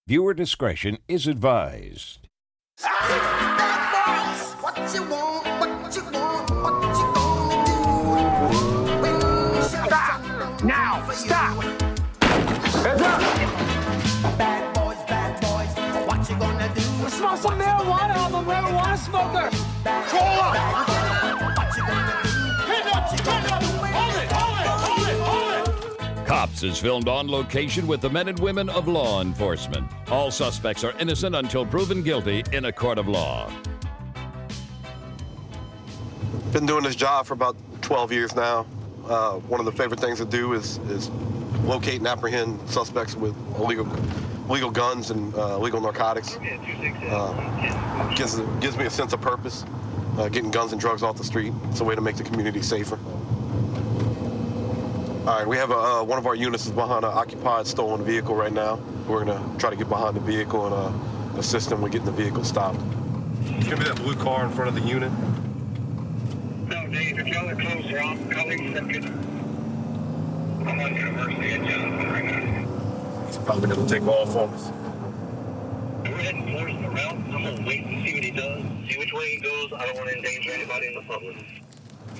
Viewer discretion is advised. Bad boys, what you want, what you want, what you gonna do? Stop! Now! Stop! Heads up! Bad boys, what you gonna do? Smell some marijuana. I'm a marijuana smoker. Roll up! What you gonna do? Hold it! Cops is filmed on location with the men and women of law enforcement. All suspects are innocent until proven guilty in a court of law. Been doing this job for about 12 years now. One of the favorite things to do is locate and apprehend suspects with illegal guns and illegal narcotics. Gives me a sense of purpose. Getting guns and drugs off the street. It's a way to make the community safer. All right, we have one of our units is behind an occupied stolen vehicle right now. We're gonna try to get behind the vehicle and assist them with getting the vehicle stopped. It's gonna be that blue car in front of the unit. No, Dave, if y'all are closer, I'm calling second. I'm on University at Johnson right now. He's probably gonna take off on us. Go ahead and force him around. I'm gonna wait and see what he does. See which way he goes. I don't want to endanger anybody in the public.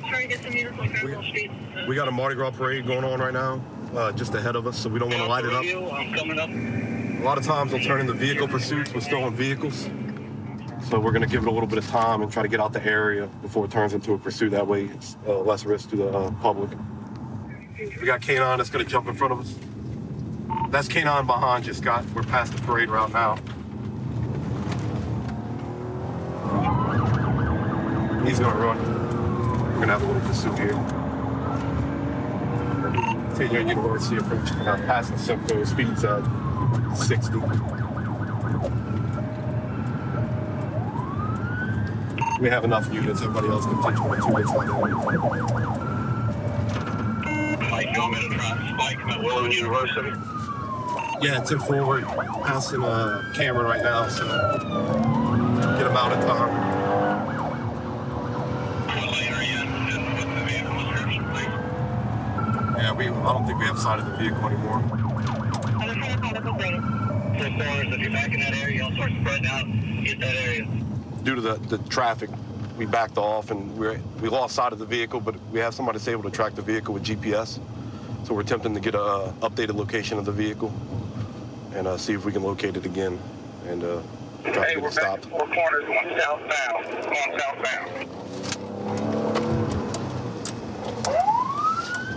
Trying to get some units on Fairfield Street. We got a Mardi Gras parade going on right now, just ahead of us, so we don't want to light it up. I'm coming up. A lot of times they'll turn into vehicle pursuits with stolen vehicles. So we're gonna give it a little bit of time and try to get out the area before it turns into a pursuit. That way it's less risk to the public. We got K9 that's gonna jump in front of us. That's K9 behind you, Scott. We're past the parade route now. He's gonna run. We're gonna have a little pursuit here. Taking our University approach, passing Simcoe, speeds at 60. We have enough units, everybody else can punch 1 2 minutes on Mike, you want me to try and spike him at Willow University? Yeah, tip forward, passing Cameron right now, so get him out in time. What lane are you in? And what's the vehicle description, please? Yeah, I don't think we have sight of the vehicle anymore. So as far as if you're back in that area, y'all start spreading out, get that area. Due to the traffic, we backed off and we lost sight of the vehicle, but we have somebody that's able to track the vehicle with GPS. So we're attempting to get a updated location of the vehicle and see if we can locate it again and try to get it stopped. Hey, we're back 4 corners going southbound.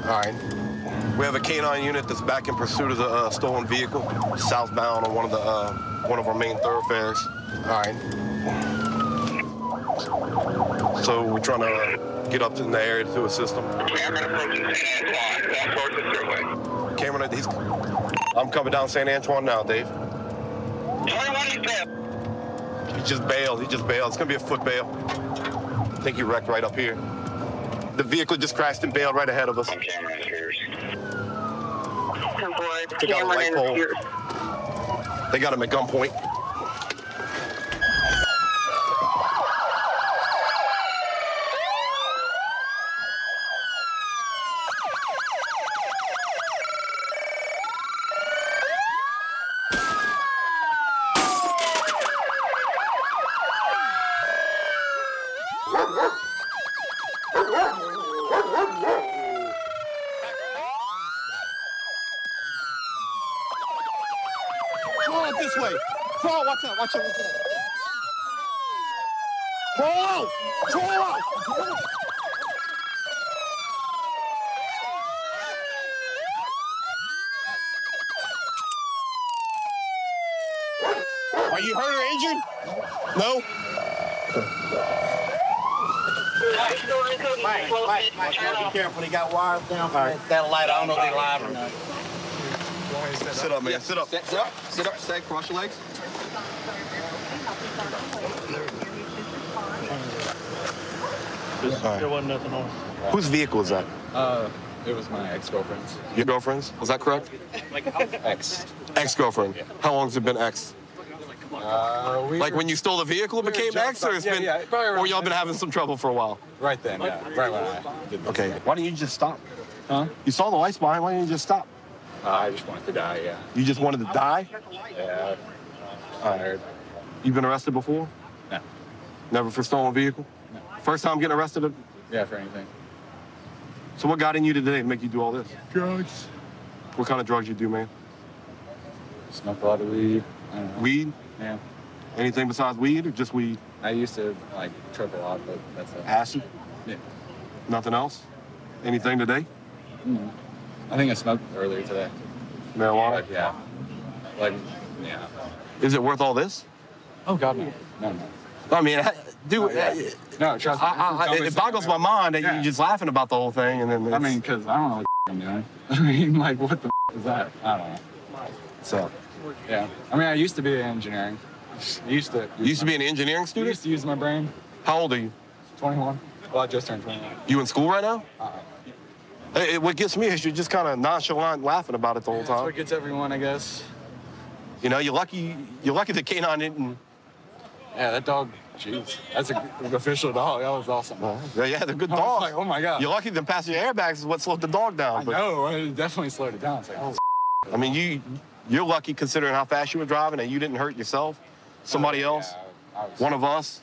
All right. We have a K9 unit that's back in pursuit of the stolen vehicle, southbound on one of our main thoroughfares. All right. So we're trying to get up in the area to assist them. Cameron approaching St. Antoine. Down towards the thruway. Cameron, I'm coming down St. Antoine now, Dave. Tell me what he said. He just bailed. It's gonna be a foot bail. I think he wrecked right up here. The vehicle just crashed and bailed right ahead of us. I'm Cameron Spears. Took out a light pole. They got him at gunpoint. Crawl out this way. Crawl, watch out. Crawl out. Are you hurt or injured? No? Mike, be careful. They got wires down for that light. I don't know if they live or not. Sit up, man. Sit up. Sit up, stay, cross your legs. There wasn't nothing on. Whose vehicle is that? It was my ex-girlfriend's. Your girlfriend's? Was that correct? Ex-girlfriend. Yeah. How long has it been ex? Like when you stole the vehicle, it became ex, or it's been, or y'all been having some trouble for a while? Right then, yeah. Right when I did this. Okay. Why didn't you just stop? Huh? You saw the lights behind. Why didn't you just stop? I just wanted to die, yeah. You just wanted to die? Yeah. All right. You been arrested before? No. Never for stolen vehicle? No. First time getting arrested? Yeah, for anything. So what got in you today to make you do all this? Drugs. What kind of drugs you do, man? Smoke a lot of weed. I don't know. Weed? Yeah. Anything besides weed or just weed? I used to like trip a lot, but that's it. Acid? Yeah. Nothing else? Anything today? I think I smoked earlier today. Marijuana? But yeah. Like, yeah. Is it worth all this? Oh God, no. No, no. I mean, dude, No, trust me. it boggles my mind that you're just laughing about the whole thing, and then I mean, because I don't know what I'm doing. I mean, like, what the is that? I don't know. so Yeah. I mean, I used to be in engineering. I used to. you used to be an engineering I student? used to use my brain. How old are you? 21. Well, I just turned 21. You in school right now? Uh-uh. What gets me is you're just kind of nonchalant laughing about it the whole That's time. what gets everyone, I guess. You know, you're lucky the canine didn't. Yeah, that dog, jeez. That's an official dog. That was awesome. Yeah, they're good I was dogs. like, oh my God. You're lucky the passenger airbags is what slowed the dog down. I but, know, it definitely slowed it down. It's like, oh, I mean, you're lucky considering how fast you were driving that you didn't hurt yourself, somebody else, yeah, I was, one of us,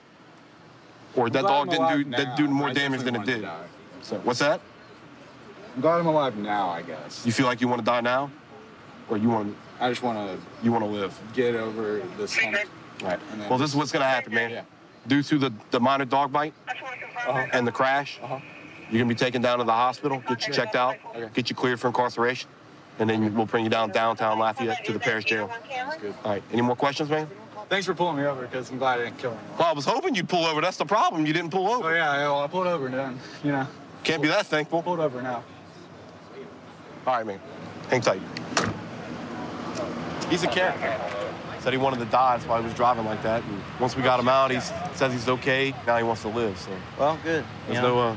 or that I'm glad dog I'm alive didn't do now. more I damage than it definitely did. wanted to die. So what's that? I'm glad I'm alive now, I guess. You feel like you want to die now, or you want I just want to to live? get over this hump. Right. And then- Well, this is what's gonna happen, man. Yeah. Due to the minor dog bite and the crash, you're gonna be taken down to the hospital, get you checked out, get you cleared for incarceration, and then we'll bring you downtown Lafayette to the parish jail. Good. All right. Any more questions, man? Thanks for pulling me over, because I'm glad I didn't kill anyone. Well, I was hoping you'd pull over. That's the problem. You didn't pull Oh over. yeah, well, I pulled over then. You know, Can't be that thankful. pulled over now. All right, man. Hang tight. He's a character. Said he wanted to die, that's why he was driving like that. And once we got him out, he says he's okay. Now he wants to live. So Well, good. there's no.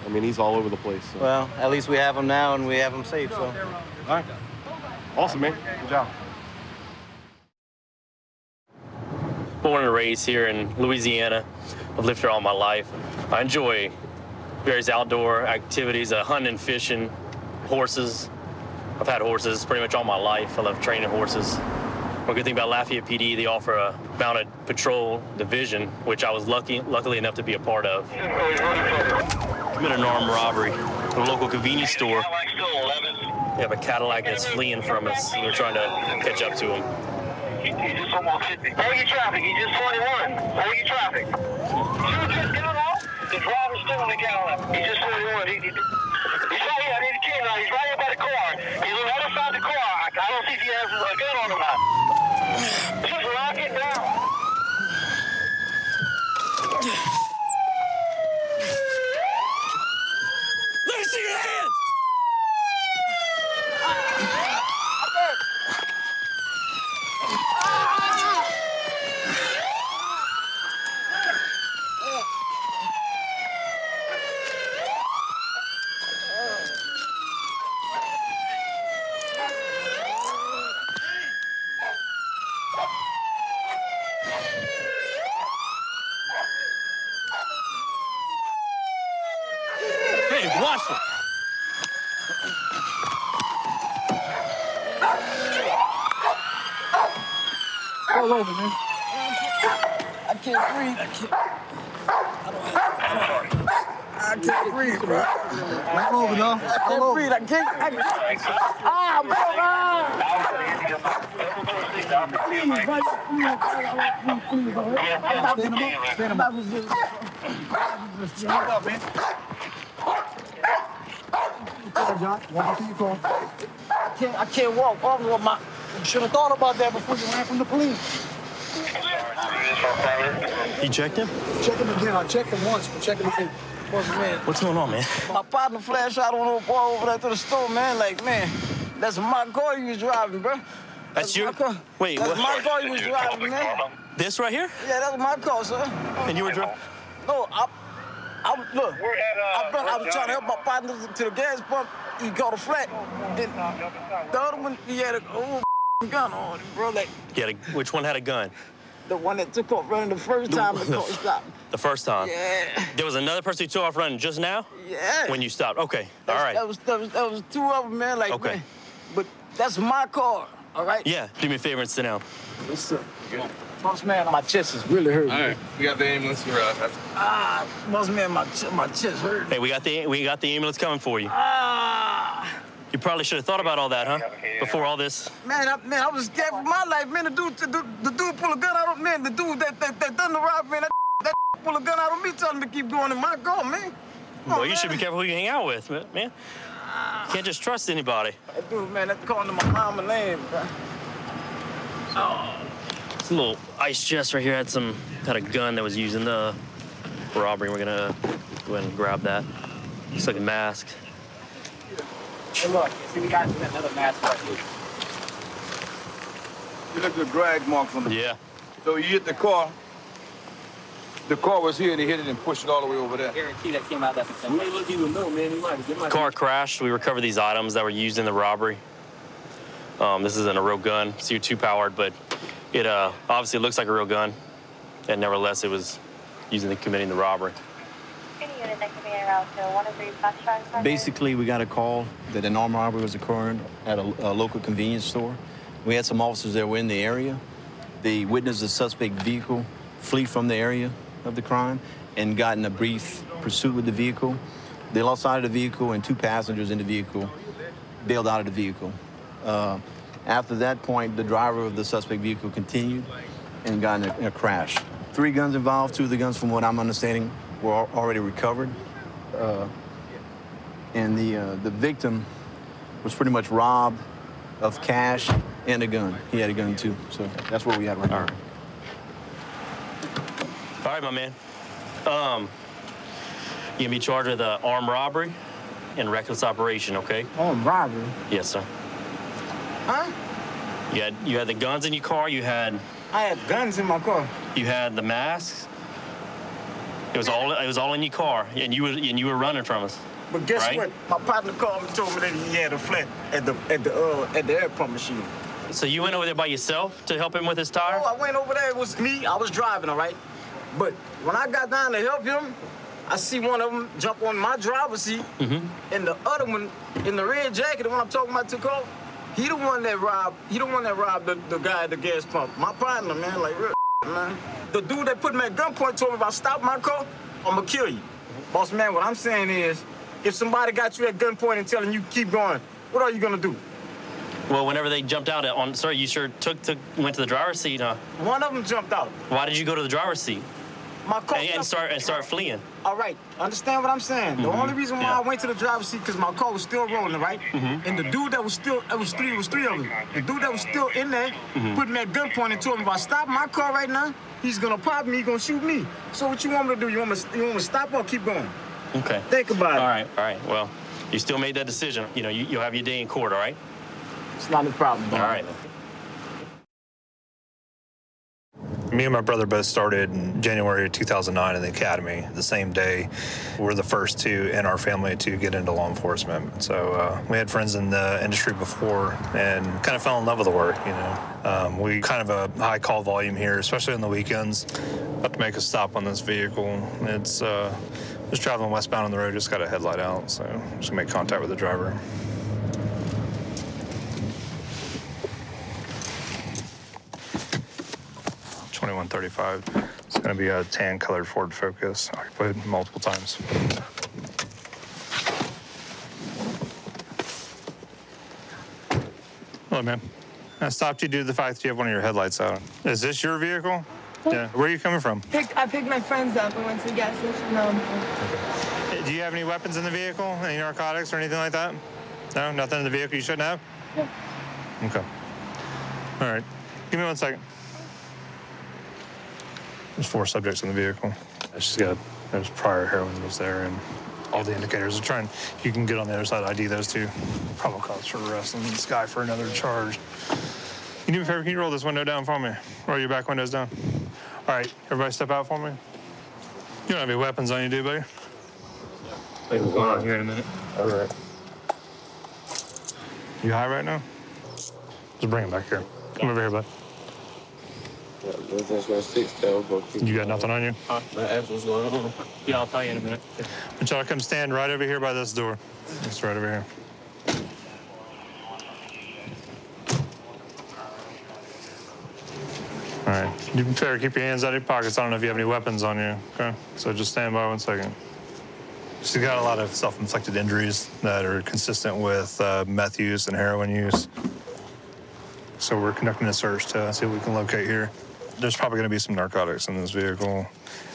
I mean, he's all over the place. So. Well, at least we have him now and we have him safe, so. All right. Awesome, man. Good job. Born and raised here in Louisiana. I've lived here all my life. I enjoy various outdoor activities, hunting, fishing, horses. I've had horses pretty much all my life. I love training horses. One good thing about Lafayette PD, they offer a mounted patrol division, which I was luckily enough to be a part of. Been an armed robbery at a local convenience store. We have a Cadillac that's fleeing from us. We're trying to catch up to him. He just almost hit me. Hold your traffic. He just 21. Hold your traffic. You just get off. The driver's still in the Cadillac. He just 21. He's right here. I need a key now. He's right here by the car. He's on the other side of the car. I don't see if he has a gun on him now. Just lock it down. Let me see your hands! Hey, watch it! All over, man. I can't breathe. I can't breathe, bro. All over, dog. I can't breathe. I can't. Stand up, man. John, walk to your car. I can't walk. You should have thought about that before you ran from the police. You checked him? Check him again. I checked him once, but check him again. What's going on, man? My partner flashed out on the boy over there to the store, man. Like, man, that's my car you was driving, bro. That's your... my car. Wait, That's what? my car you was driving, man. This right here? Yeah, that was my car, sir. And you were driving? No, look, I was trying to help my partner to the gas pump. He caught a flat. And the other one, he had a old gun on him, bro. Like, Which one had a gun? the one that took off running the first time the car stopped. The first time? Yeah. There was another person who took off running just now? Yeah. When you stopped? Okay, all right. That was two of them, man. Like, Okay. man. But that's my car, all right? Yeah, do me a favor and sit down. What's up? Good. Boss man, my chest is really hurting. All right, we got the ambulance. We're out. Boss man, my chest hurting. Hey, we got the ambulance coming for you. You probably should have thought about all that, huh? Before all this. Man, I was scared for my life, man. The dude pull a gun out of me. The dude that done the robbery, man, that pull a gun out of me, telling me to keep going in my car, man. Well, you should be careful who you hang out with, man. You can't just trust anybody. That dude, man, that's calling my mama name, man. This little ice chest right here had a gun that was used in the robbery. We're gonna go ahead and grab that. Looks like a mask. Hey, look, see, we got another mask right here. You look at the drag marks on the... Yeah. So you hit the car was here and he hit it and pushed it all the way over there. I guarantee that came out that the way. Look, even know, man. The car crashed. We recovered these items that were used in the robbery. This isn't a real gun, CO2 powered, but it obviously looks like a real gun. And nevertheless, it was used in committing the robbery. Basically, we got a call that an armed robbery was occurring at a local convenience store. We had some officers that were in the area. They witnessed the suspect vehicle flee from the area of the crime and got in a brief pursuit with the vehicle. They lost sight of the vehicle and 2 passengers in the vehicle bailed out of the vehicle. After that point, the driver of the suspect vehicle continued and got in a crash. 3 guns involved. 2 of the guns, from what I'm understanding, were already recovered. And the victim was pretty much robbed of cash and a gun. He had a gun too, so that's where we at right now. All right, my man. You're gonna be charged with armed robbery and reckless operation, okay? Armed robbery? Yes, sir. Huh? You had the guns in your car. I had guns in my car. You had the masks. It was all in your car, and you were running from us. But guess right? what? My partner called me and told me that he had a flat at the air pump machine. So you went over there by yourself to help him with his tire? No, I went over there. It was me. I was driving, all right? But when I got down to help him, I see one of them jump on my driver's seat, and the other one in the red jacket, the one I'm talking about, took off. He the one that robbed the guy at the gas pump. My partner, man, like real man. The dude that put me at gunpoint told me if I stop my car, I'm gonna kill you. Boss man, what I'm saying is, if somebody got you at gunpoint and telling you keep going, what are you gonna do? Well, whenever they jumped out sorry, you sure went to the driver's seat, huh? One of them jumped out. Why did you go to the driver's seat? My car and start fleeing. All right, understand what I'm saying? The only reason why I went to the driver's seat because my car was still rolling, right? And the dude that was still, it was three of them. The dude that was still in there put me at gunpoint and told me if I stop my car right now, he's gonna pop me, he's gonna shoot me. So what you want me to do? You want me to stop or keep going? Okay. Think about it. All right. Well, you still made that decision. You know, you'll have your day in court, all right? It's not a problem. All right. Me and my brother both started in January of 2009 in the academy. The same day, we're the first two in our family to get into law enforcement. So we had friends in the industry before and kind of fell in love with the work, you know. We kind of a high call volume here, especially on the weekends. About to make a stop on this vehicle. It's just traveling westbound on the road, just got a headlight out, so just gonna make contact with the driver. $21.35. It's going to be a tan-colored Ford Focus, occupied multiple times. Hello, ma'am. I stopped you due to the fact that you have one of your headlights out. Is this your vehicle? Yeah. Where are you coming from? I picked my friends up and went to the gas station. Okay. Do you have any weapons in the vehicle? Any narcotics or anything like that? No? Nothing in the vehicle you shouldn't have? No. Okay. All right. Give me 1 second. There's 4 subjects in the vehicle. There's prior heroin was there, and all the indicators are trying. You can get on the other side, ID those 2. Probable cause for arresting this guy for another charge. You do me a favor, can you roll this window down for me? Roll your back windows down. All right, everybody step out for me. You don't have any weapons on you, do you, buddy? Wait, what's going on here in a minute? All right. You high right now? Just bring him back here. Come over here, bud. You got nothing on you? What's going on? Yeah, I'll tell you in a minute. I want y'all to come stand right over here by this door. It's right over here. right. You better keep your hands out of your pockets. I don't know if you have any weapons on you, okay? So just stand by 1 second. She's got a lot of self-inflicted injuries that are consistent with meth use and heroin use. So we're conducting a search to see what we can locate here. There's probably going to be some narcotics in this vehicle.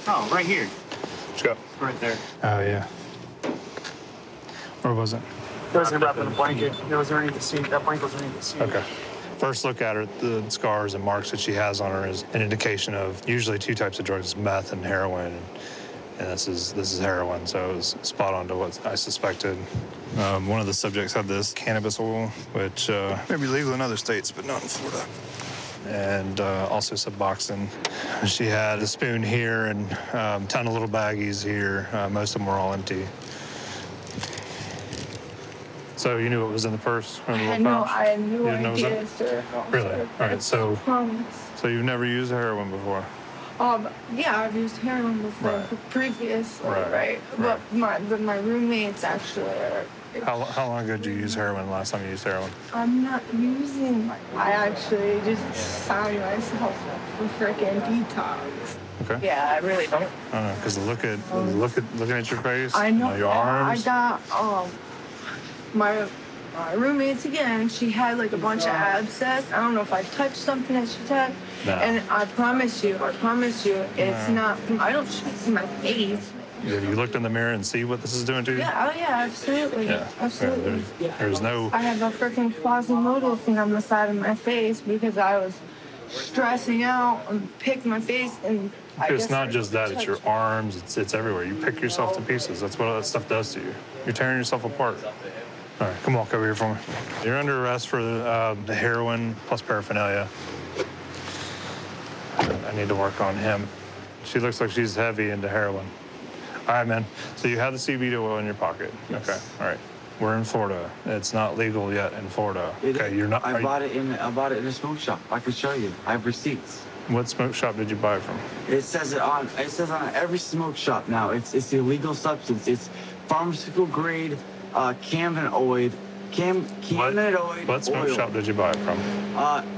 Oh, right here. Let's go. Right there. Oh, yeah. Where was it? It was wrapped in a blanket. It was underneath the seat. That blanket was underneath the seat. Okay. First look at her, the scars and marks that she has on her is an indication of usually 2 types of drugs, meth and heroin. And this is heroin, so it was spot on to what I suspected. One of the subjects had this cannabis oil, which may be legal in other states, but not in Florida. And also Suboxone. She had a spoon here and a ton of little baggies here. Most of them were all empty. So you knew what was in the purse? Or the little pouch? I had no You didn't know what was in idea, it? sir. No, Really? sir. All right, so Promise. you've never used heroin before? Yeah, I've used heroin before, Right. previously, Right. right? But my roommates actually are. How long ago did you use heroin last time you used heroin? I'm not using. I actually just signed myself up for freaking detox. Okay. Yeah, I really don't. I don't know, because looking at your face, I know. your arms. I got my roommates again. She had like a bunch of abscess. I don't know if I touched something that she touched. No. And I promise you, it's not. I don't shoot in my face. Have you looked in the mirror and see what this is doing to you? Yeah, oh yeah, absolutely. Yeah. Absolutely. There's no. I have a freaking Quasimodo thing on the side of my face because I was stressing out and picked my face and It's not just that, it's your arms, it's everywhere. You pick yourself to pieces. That's what all that stuff does to you. You're tearing yourself apart. All right, come walk over here for me. You're under arrest for the heroin plus paraphernalia. I need to work on him. She looks like she's heavy into heroin. All right, man. So you have the CBD oil in your pocket. Yes. Okay. All right. We're in Florida. It's not legal yet in Florida. Okay. You're not. I bought it in a smoke shop. I can show you. I have receipts. What smoke shop did you buy it from? It says on every smoke shop now. It's the illegal substance. It's pharmaceutical grade cannabinoid. Cannabinoid. What smoke oil. shop did you buy it from?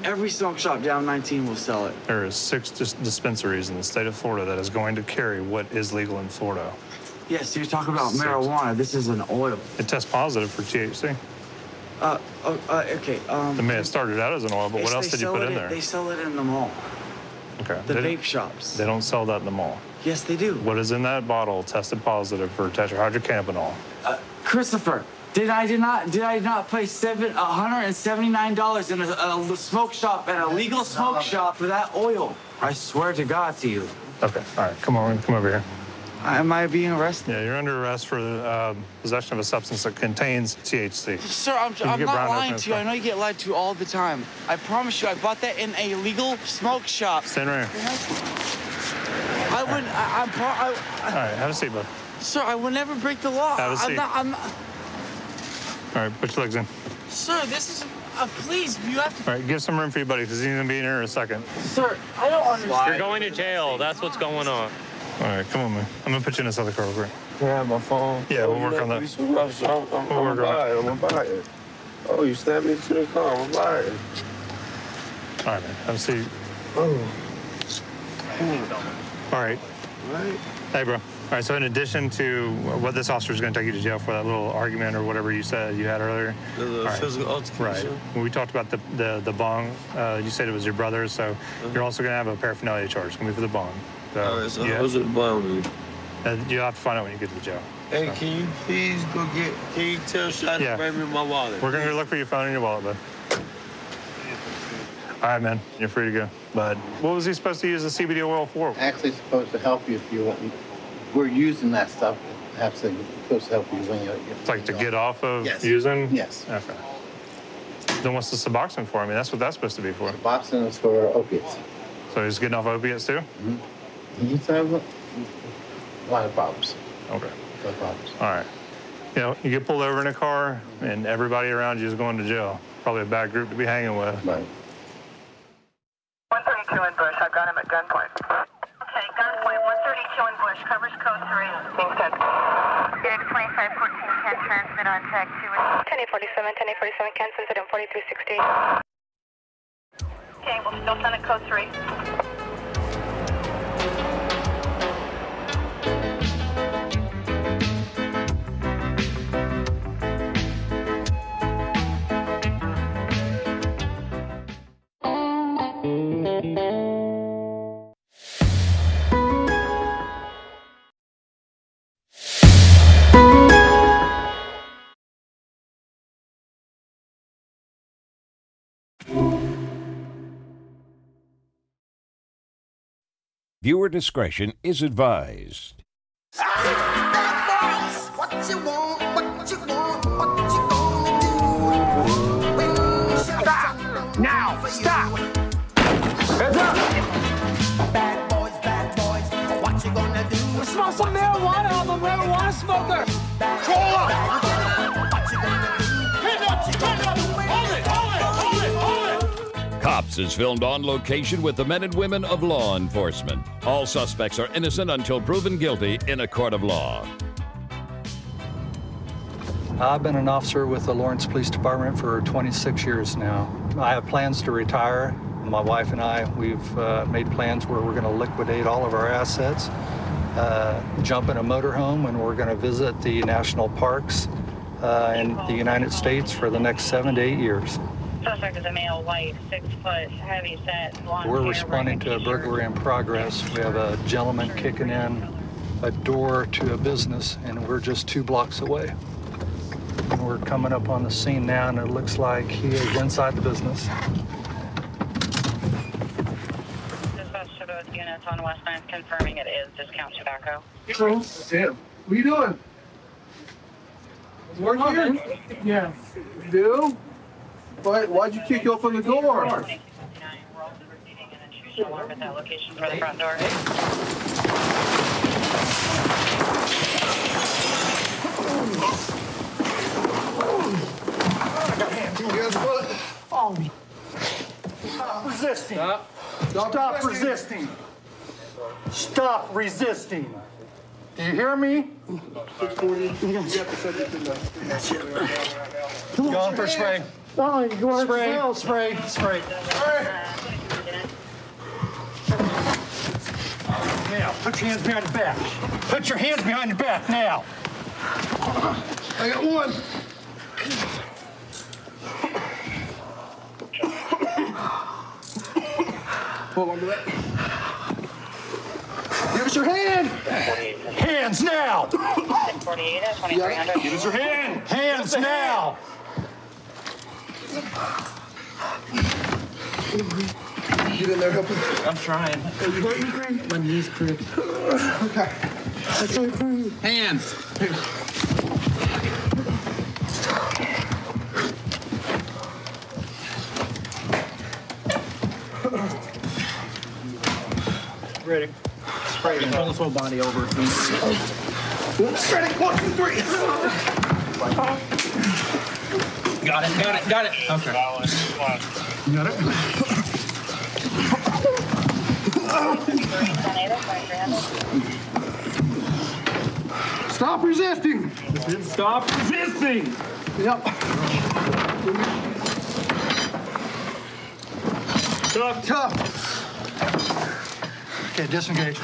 Every smoke shop down 19 will sell it. There is 6 dispensaries in the state of Florida that is going to carry what is legal in Florida. Yes, you're talking about 6. marijuana. This is an oil. It tests positive for THC. Okay. It may have started out as an oil, but what else did you put in there? They sell it in the mall. Okay. The vape shops. They don't sell that in the mall. Yes, they do. What is in that bottle tested positive for tetrahydrocannabinol? Christopher, did I not pay $179 in a smoke shop, an illegal smoke shop for that oil? I swear to God to you. Okay. All right. Come over here. Am I being arrested? Yeah, you're under arrest for possession of a substance that contains THC. Sir, I'm not lying to you. I know you get lied to all the time. I promise you, I bought that in a legal smoke shop. Stand right here. I wouldn't. All right, have a seat, bud. Sir, I would never break the law. Have a seat. I'm not. All right, put your legs in. Sir, this is. Please, you have to. All right, give some room for your buddy because he's gonna be in here in a second. Sir, I don't understand. You're going to jail. That's what's going on. All right, come on, man. I'm gonna put you in this other car real quick. Can I have my phone? Yeah, we'll work on that. I'm gonna buy it. Oh, you stabbed me to the car. I'm gonna buy it. All right, man. Have a seat. Oh. All right. Right. Hey, bro. All right, so in addition to what this officer is going to take you to jail for, that little argument or whatever you said you had earlier. The physical altercation. Right. When we talked about the bong, you said it was your brother's, so you're also going to have a paraphernalia charge. It's going to be for the bong. So, all right, so how much is the bong? You'll have to find out when you get to the jail. Hey, can you please can you tell Shot to bring me my wallet? We're going to go look for your phone and your wallet, bud. All right, man. You're free to go. Bud, what was he supposed to use the CBD oil for? Actually, it's supposed to help you if you want. We're using that stuff. It's supposed to help you when you're It's like to get off of Yes. using? Yes. Okay. Then what's the Suboxone for? I mean, that's what that's supposed to be for. Suboxone is for opiates. So he's getting off opiates too? Mm-hmm. He's having a lot of problems. Okay. A lot of problems. All right. You know, you get pulled over in a car and everybody around you is going to jail. Probably a bad group to be hanging with. Right. 132 in Bush. I've got him at gunpoint. Okay, gunpoint. 132 in Bush. Covers code 3. Being sent. Unit 2514 can transmit on tag 2. 1047 can send it in 4360. Okay, we'll still send it code 3. Viewer discretion is advised. What you want, what you want, what you gonna do? Stop! Now! Stop! Heads up! Bad boys, what you gonna do? Smell some marijuana, I'm a marijuana smoker! Call up! What you gonna do? Hold it! Cops is filmed on location with the men and women of law enforcement. All suspects are innocent until proven guilty in a court of law. I've been an officer with the Lawrence Police Department for 26 years now. I have plans to retire. My wife and I, we've made plans where we're going to liquidate all of our assets, jump in a motorhome, and we're going to visit the national parks in the United States for the next 7 to 8 years. Suspect is a male, white, 6 foot, heavy set, blonde We're hair, responding to a burglary in progress. We have a gentleman kicking in a door to a business, and we're just 2 blocks away. And we're coming up on the scene now, and it looks like he is inside the business. Dispatch to both units on West 9th confirming it is discount tobacco. Sam, what are you doing? Work here? Yeah. You do? Why'd you kick open the door? Alarm at that location for the front door. I got hands. You guys what? Follow me. Stop resisting. Stop resisting. Stop resisting. Do you hear me? 640. Go on for spray. Spray. Now, put your hands behind the back. Put your hands behind your back now. I got one. Hold on to that. Give us your hand. Hands now. 648 at 2300. Give us your hand. Hands now. Get in there, help me. I'm trying. Are you hurting, Green? My knee's crooked. Okay. Okay, Green. Hands. Ready. Spray it. Pull this whole body over. Ready? 1, 2, 3. Got it. Okay. You got it? Stop resisting. Stop resisting. Yep. Tough. Okay, disengage.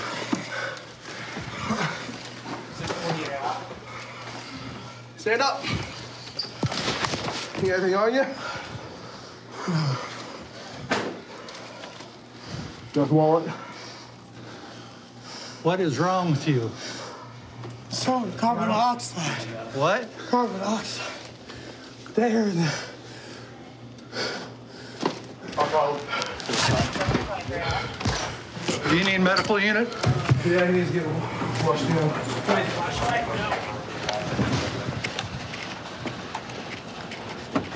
Stand up. You got anything on you? Got the wallet. What is wrong with you? So, carbon dioxide. What? Carbon dioxide. There. Do you need medical unit? Yeah, he needs to get washed down.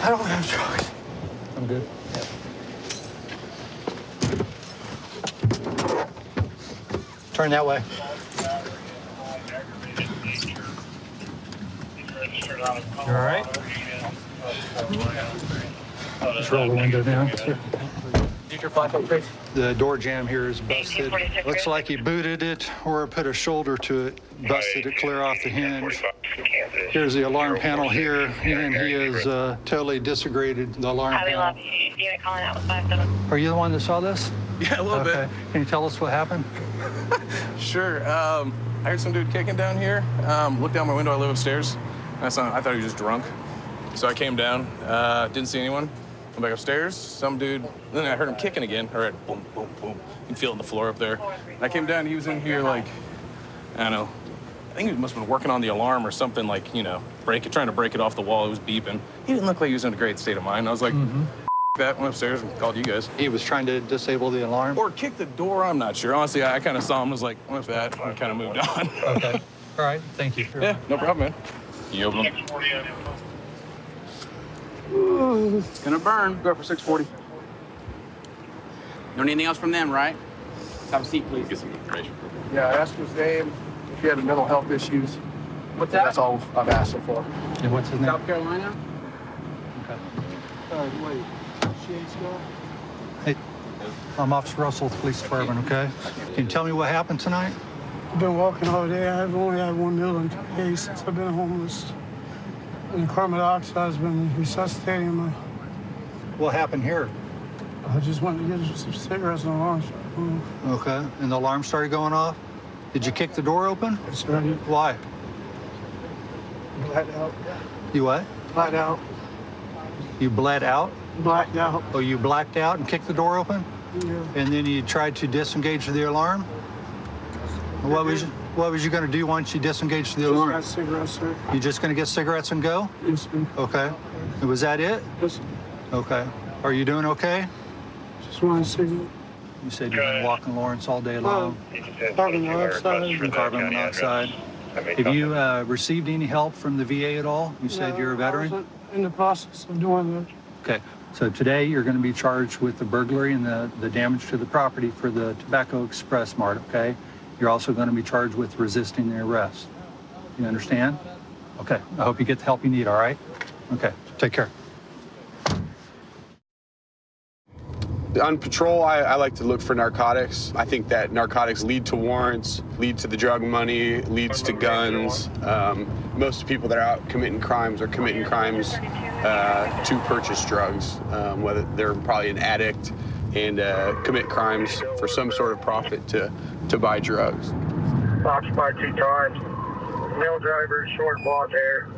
I don't have drugs. I'm good. Turn that way. You all right? Just roll the window down. The door jamb here is busted. Looks like he booted it or put a shoulder to it, busted it clear off the hinge. Here's the alarm panel here, and he has totally disagreed the alarm panel. Unit calling out with 57. Are you the one that saw this? Yeah, a little bit. Can you tell us what happened? Sure. I heard some dude kicking down here. Looked out my window. I live upstairs. I thought he was just drunk. So I came down. Didn't see anyone. Went back upstairs. Some dude. Then I heard him kicking again. I heard boom, boom, boom. You can feel it on the floor up there. I came down. He was in here like, I don't know. I think he must have been working on the alarm or something, like, you know, trying to break it off the wall. It was beeping. He didn't look like he was in a great state of mind. I was like, that, went upstairs and called you guys. He was trying to disable the alarm? Or kick the door, I'm not sure. Honestly, I kind of saw him, was like, what's that? And kind of moved on. Okay. All right, thank you. Yeah, no problem, man. Can you open them? Ooh, it's gonna burn. Go for 640. No anything else from them, right? Let's have a seat, please. Get some information. Yeah, I asked his name, if he had mental health issues. What's that? That's all I've asked him for. And what's his name? South Carolina? Okay. Wait, Shane Scott? Hey, I'm Officer Russell, the police department, okay? Can you tell me what happened tonight? I've been walking all day. I've only had 1 meal in 2 days since I've been homeless. And carbon dioxide has been resuscitating my... What happened here? I just went to get some cigarettes and alarms. Okay, and the alarm started going off? Did you kick the door open? Yes, sir. Why? Blacked out. You what? Blacked out. You bled out? Blacked out. Oh, you blacked out and kicked the door open? Yeah. And then you tried to disengage the alarm? What was you going to do once you disengaged the alarm? Just got cigarettes, sir. You just going to get cigarettes and go? Yes, sir. Okay. And was that it? Yes, sir. Okay. Are you doing okay? Just one cigarette. You said you've been walking Lawrence all day long. Carbon dioxide. Carbon monoxide. Have you received any help from the VA at all? You said you're a veteran? I was in the process of doing that. Okay. So today you're going to be charged with the burglary and the damage to the property for the Tobacco Express Mart, okay? You're also going to be charged with resisting the arrest. You understand? Okay. I hope you get the help you need, all right? Okay. Take care. On patrol, I like to look for narcotics. I think that narcotics lead to warrants, lead to the drug money, leads to guns. Most people that are out committing crimes are committing crimes to purchase drugs, whether they're probably an addict and commit crimes for some sort of profit to buy drugs. Occupied 2 times. Male driver, short blonde hair.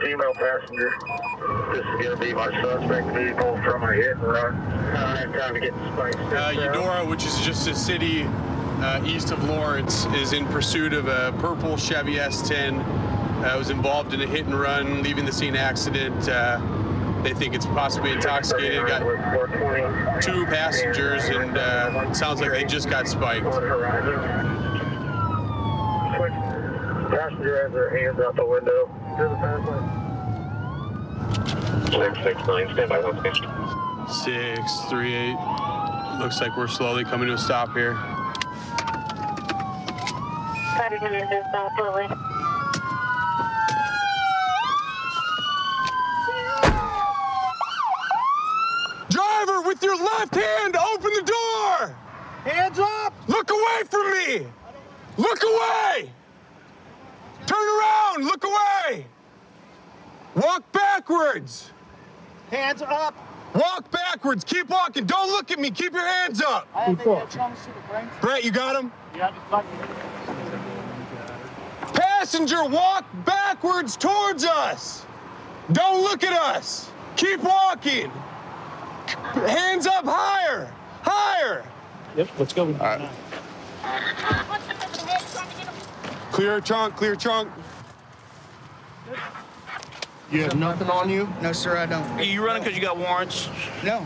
Female passenger. This is going to be my suspect vehicle from a hit and run. I have time to get the spikes. Eudora, which is just a city east of Lawrence, is in pursuit of a purple Chevy S10. Was involved in a hit and run, leaving the scene accident. They think it's possibly intoxicated. Got 2 passengers, and it sounds like they just got spiked. Passenger has their hands out the window. 669, stand by location. 638. Looks like we're slowly coming to a stop here. Driver, with your left hand, open the door! Hands up! Look away from me! Look away! Turn around! Look away! Walk backwards! Hands up! Walk backwards! Keep walking! Don't look at me! Keep your hands up! Brett, you got him? Yeah, Passenger, walk backwards towards us! Don't look at us! Keep walking! Hands up higher! Higher! Yep, let's go. All right. Clear trunk, clear trunk. You have nothing on you? No, sir, I don't. Are you running because you got warrants? No.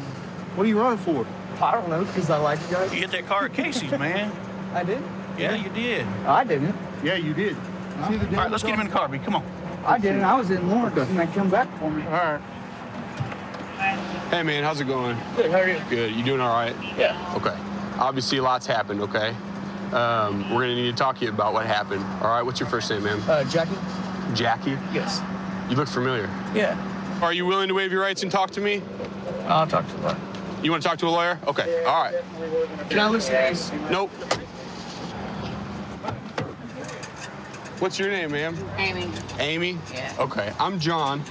What are you running for? I don't know, because I like you guys. You hit that car at Casey's, man. I did? Yeah, you did. I didn't. Yeah, you did. All right, let's get him in the car, B. Come on. I didn't. I was in Lawrence, and they come back for me. All right. Hey, man, how's it going? Good, how are you? Good. You doing all right? Yeah. Okay. Obviously, a lot's happened, okay? We're going to need to talk to you about what happened. All right, what's your first name, ma'am? Jackie. Jackie? Yes. You look familiar. Yeah. Are you willing to waive your rights and talk to me? I'll talk to a lawyer. You want to talk to a lawyer? Okay, all right. Can I listen to this? Nope. What's your name, ma'am? Amy. Amy? Yeah. Okay, I'm John.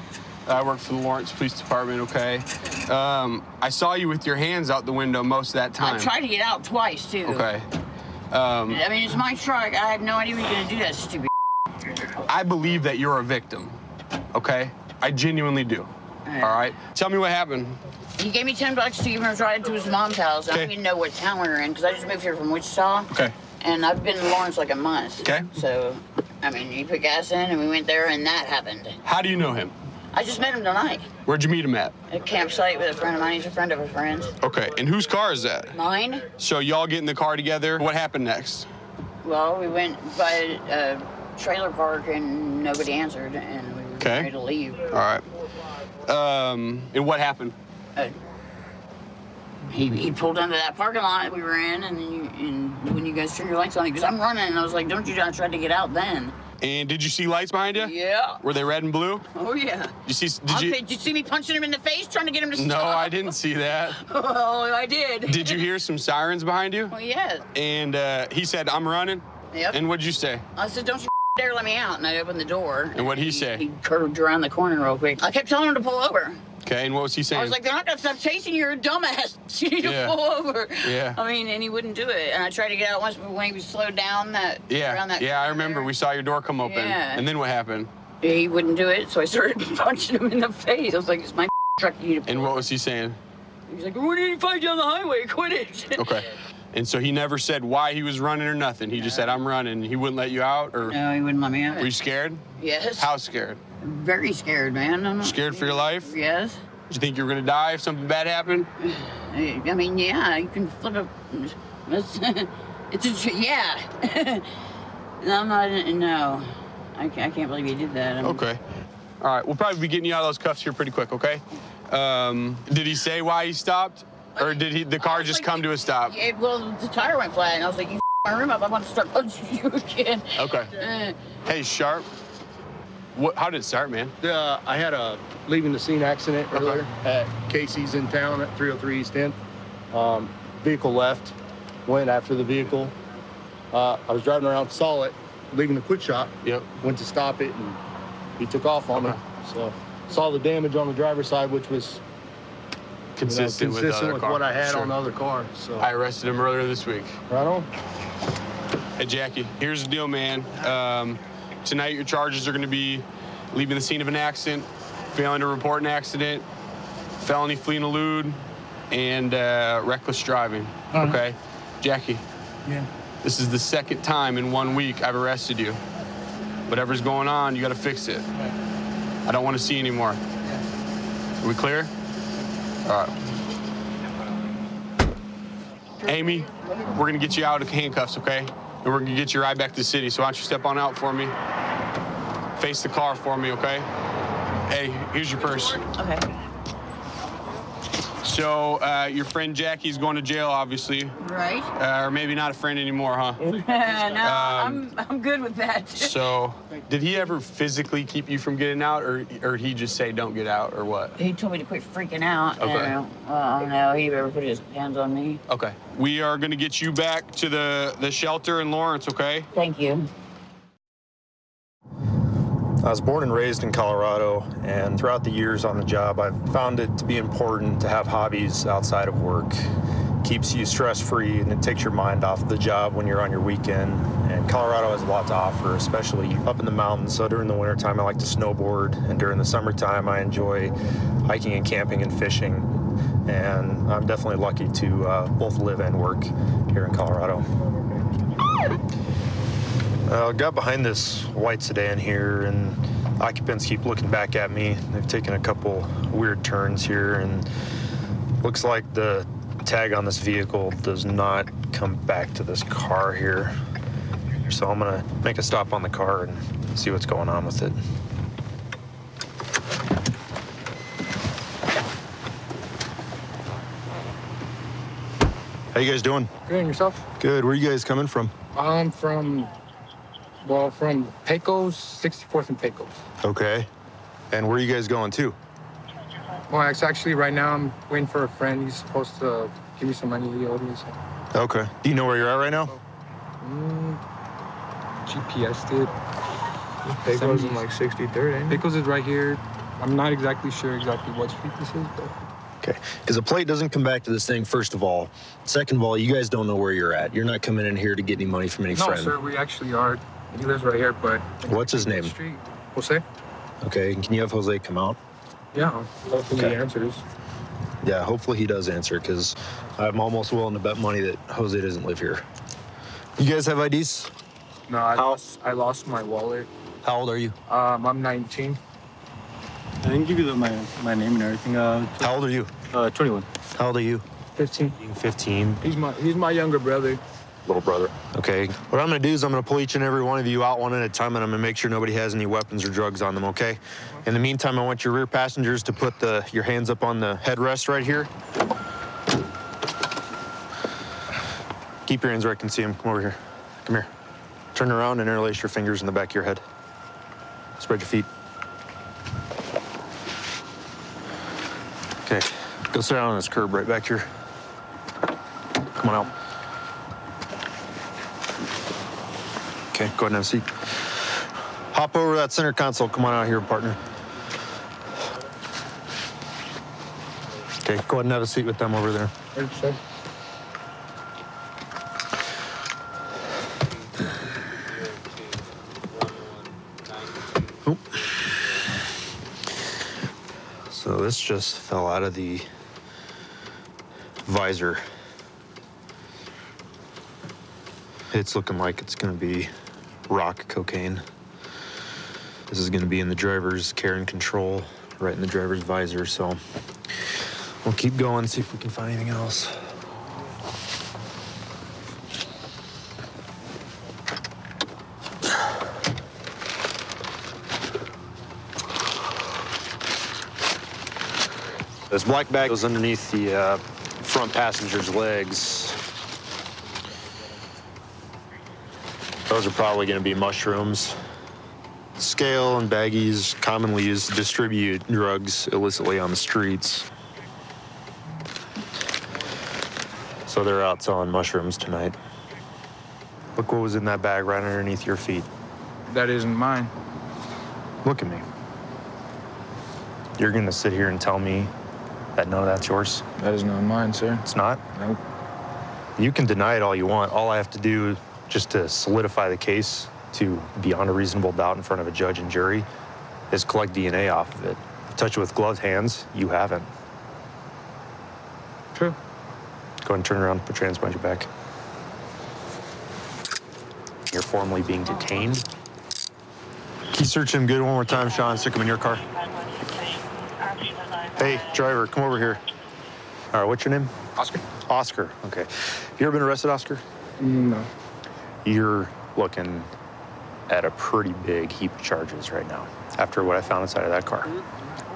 I work for the Lawrence Police Department, okay? I saw you with your hands out the window most of that time. I tried to get out twice, too. Okay. I mean, it's my truck. I had no idea he was going to do that stupid. I believe that you're a victim, okay? I genuinely do. All right? Tell me what happened. He gave me $10 to give him a ride to his mom's house. I don't even know what town we were in because I just moved here from Wichita. Okay. And I've been in Lawrence like a month. Okay. So, I mean, he put gas in and we went there and that happened. How do you know him? I just met him tonight. Where'd you meet him at? At a campsite with a friend of mine. He's a friend of a friend. Okay, and whose car is that? Mine. So y'all get in the car together. What happened next? Well, we went by a trailer park and nobody answered and we were ready to leave. All right. And what happened? He pulled into that parking lot we were in, and when you guys turned your lights on, because I'm running, and I was like, don't you? I tried to get out then. And did you see lights behind you? Yeah. Were they red and blue? Oh, yeah. Did you see me punching him in the face, trying to get him to stop? No, I didn't see that. Oh, I did. Did you hear some sirens behind you? Well, yes. And he said, I'm running? Yep. And what'd you say? I said, don't you dare let me out, and I opened the door. And what'd he say? He curved around the corner real quick. I kept telling him to pull over. Okay, and what was he saying? I was like, they're not going to stop chasing you, you're a dumbass. You need to pull over. Yeah. I mean, and he wouldn't do it. And I tried to get out once, but when he was slowed down around that I remember. We saw your door come open. Yeah. And then what happened? He wouldn't do it, so I started punching him in the face. I was like, it's my truck. You need to pull And what was he saying? He was like, what did you find down the highway? Quit it. Okay. And so he never said why he was running or nothing. He just said, I'm running. He wouldn't let you out? Or No, he wouldn't let me out. Were you scared? Yes. How scared? Very scared, man. I'm Scared for your life? Yes. Did you think you were going to die if something bad happened? I mean, yeah, you can flip a... yeah. No, I'm not... No. I can't believe he did that. Okay. All right, we'll probably be getting you out of those cuffs here pretty quick, okay? Did he say why he stopped? Or did the car just come to a stop? Yeah, well, the tire went flat, and I was like, you my room up. I want to start punching you again. Okay. Hey, Sharp. How did it start, man? I had a leaving the scene accident earlier at Casey's in town at 303 East End. Vehicle left, went after the vehicle. I was driving around, saw it, leaving the quit shop. Yep. Went to stop it, and he took off on me. So saw the damage on the driver's side, which was consistent with what I had on the other car. So I arrested him earlier this week. Right on. Hey, Jackie, here's the deal, man. Tonight, your charges are going to be leaving the scene of an accident, failing to report an accident, felony flee and elude, and reckless driving. Okay? Jackie. Yeah. This is the second time in 1 week I've arrested you. Whatever's going on, you got to fix it. I don't want to see anymore. Are we clear? All right. Amy, we're going to get you out of handcuffs, okay? And we're going to get your ride back to the city. So why don't you step on out for me? Face the car for me, okay? Hey, here's your purse. Okay. So your friend Jackie's going to jail, obviously. Right. Or maybe not a friend anymore, huh? No, I'm good with that. So did he ever physically keep you from getting out, or he just say don't get out, or what? He told me to quit freaking out. Okay. No, he ever put his hands on me. Okay. We are going to get you back to the shelter in Lawrence, okay? Thank you. I was born and raised in Colorado, and throughout the years on the job, I've found it to be important to have hobbies outside of work. Keeps you stress-free, and it takes your mind off the job when you're on your weekend. And Colorado has a lot to offer, especially up in the mountains. So during the wintertime, I like to snowboard, and during the summertime, I enjoy hiking and camping and fishing. And I'm definitely lucky to both live and work here in Colorado. I got behind this white sedan here, and occupants keep looking back at me. They've taken a couple weird turns here, and looks like the tag on this vehicle does not come back to this car here. So I'm gonna make a stop on the car and see what's going on with it. How you guys doing? Good, and yourself? Good. Where are you guys coming from? I'm from Pecos, 64th and Pecos. Okay. And where are you guys going to? Well, it's actually right now I'm waiting for a friend. He's supposed to give me some money he owed me. So. Okay. Do you know where you're at right now? GPS did. Pecos in like 63rd, ain't it? Pecos is right here. I'm not exactly sure what street this is, but... Okay, because the plate doesn't come back to this thing, first of all. Second of all, you guys don't know where you're at. You're not coming in here to get any money from any friend. No, sir, we actually are. He lives right here, but... What's his name? Jose. Okay, can you have Jose come out? Yeah, hopefully he answers. Yeah, hopefully he does answer, because I'm almost willing to bet money that Jose doesn't live here. You guys have IDs? No, I lost my wallet. How old are you? I'm 19. I didn't give you my name and everything. How old are you? 21. How old are you? 15. 15. He's my younger brother. Little brother. Okay. What I'm gonna do is I'm gonna pull each and every one of you out one at a time, and I'm gonna make sure nobody has any weapons or drugs on them, okay? In the meantime, I want your rear passengers to put your hands up on the headrest right here. Keep your hands where I can see them. Come over here. Come here. Turn around and interlace your fingers in the back of your head. Spread your feet. Okay, go sit down on this curb right back here. Come on out. Okay, go ahead and have a seat. Hop over that center console. Come on out here, partner. Okay, go ahead and have a seat with them over there. Oh. So this just fell out of the visor. It's looking like it's gonna be rock cocaine. This is gonna be in the driver's care and control, right in the driver's visor, so we'll keep going, see if we can find anything else. This black bag goes underneath the front passenger's legs. Those are probably going to be mushrooms. Scale and baggies commonly used to distribute drugs illicitly on the streets. So they're out selling mushrooms tonight. Look what was in that bag right underneath your feet. That isn't mine. Look at me. You're going to sit here and tell me that none of that's yours? That is not mine, sir. It's not? Nope. You can deny it all you want. All I have to do just to solidify the case to beyond a reasonable doubt in front of a judge and jury is collect DNA off of it. Touch it with gloved hands, you haven't. True. Go ahead and turn around, put your hands behind your back. You're formally being detained. Can you search him good one more time, Sean? Stick him in your car. Hey, driver, come over here. All right, what's your name? Oscar. Oscar, okay. You ever been arrested, Oscar? No. You're looking at a pretty big heap of charges right now after what I found inside of that car.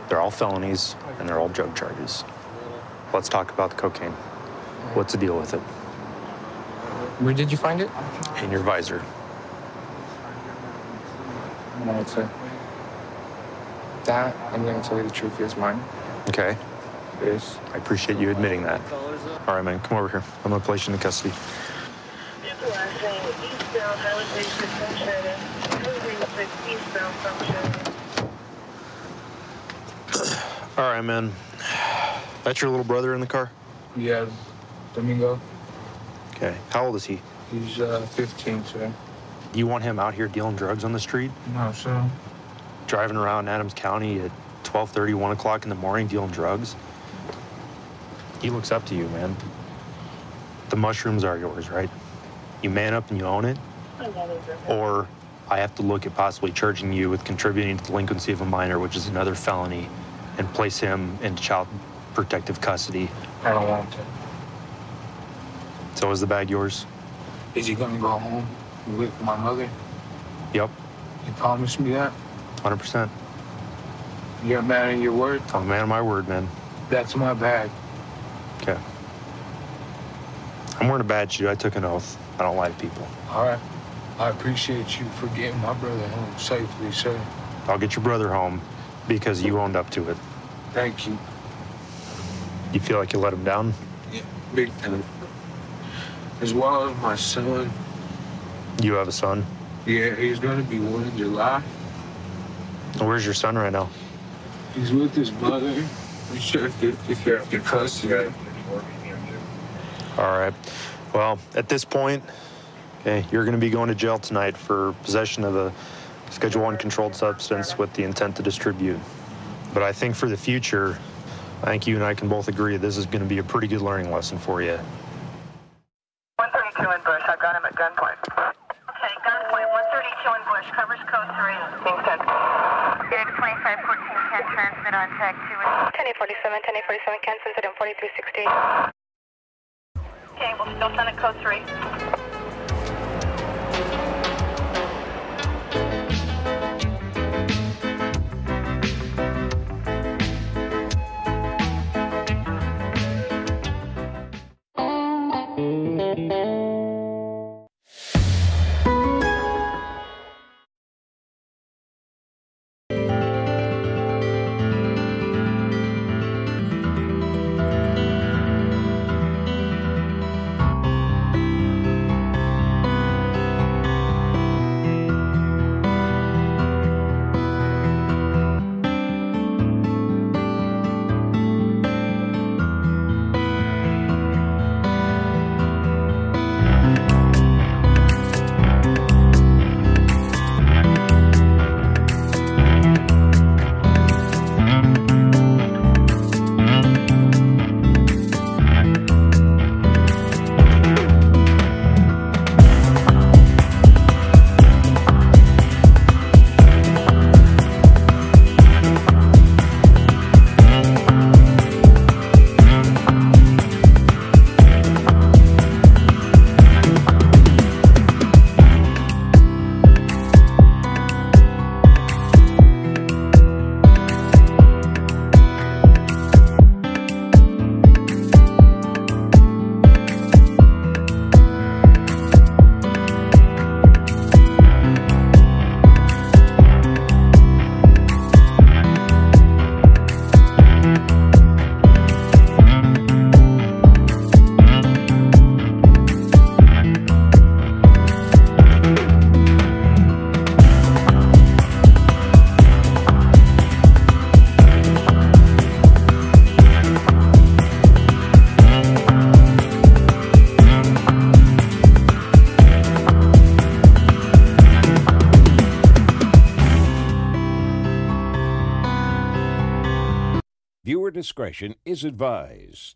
They're all felonies and they're all drug charges. Let's talk about the cocaine. What's the deal with it? Where did you find it? In your visor. No, sir. That, I'm going to tell you the truth, is mine. Okay. It is. I appreciate you admitting that. All right, man, come over here. I'm gonna place you into custody. All right, man. That's your little brother in the car? Yeah, Domingo. Okay. How old is he? He's 15, sir. Do you want him out here dealing drugs on the street? No, sir. Driving around Adams County at 12:30, 1 o'clock in the morning dealing drugs? He looks up to you, man. The mushrooms are yours, right? You man up and you own it? Or I have to look at possibly charging you with contributing to delinquency of a minor, which is another felony, and place him into child protective custody. I don't want to. So is the bag yours? Is he gonna go home with my mother? Yep. You promised me that? 100%. You're a man of your word? I'm a man of my word, man. That's my bag. Okay. I'm wearing a badge, dude. I took an oath. I don't lie to people. All right. I appreciate you for getting my brother home safely, sir. I'll get your brother home because you owned up to it. Thank you. You feel like you let him down? Yeah, big time. As well as my son. You have a son? Yeah, he's gonna be 1 in July. Where's your son right now? He's with his mother. We should take care of your custody. All right. Well, at this point, okay, you're going to be going to jail tonight for possession of a Schedule I controlled substance with the intent to distribute. But I think for the future, I think you and I can both agree this is going to be a pretty good learning lesson for you. 132 in Bush. I've got him at gunpoint. Okay, gunpoint. 132 in Bush. Covers code 3. Being sent. 2514 can transmit on tag 2. 1047 can send it in 4360. Okay, we'll still send it code 3. Viewer discretion is advised.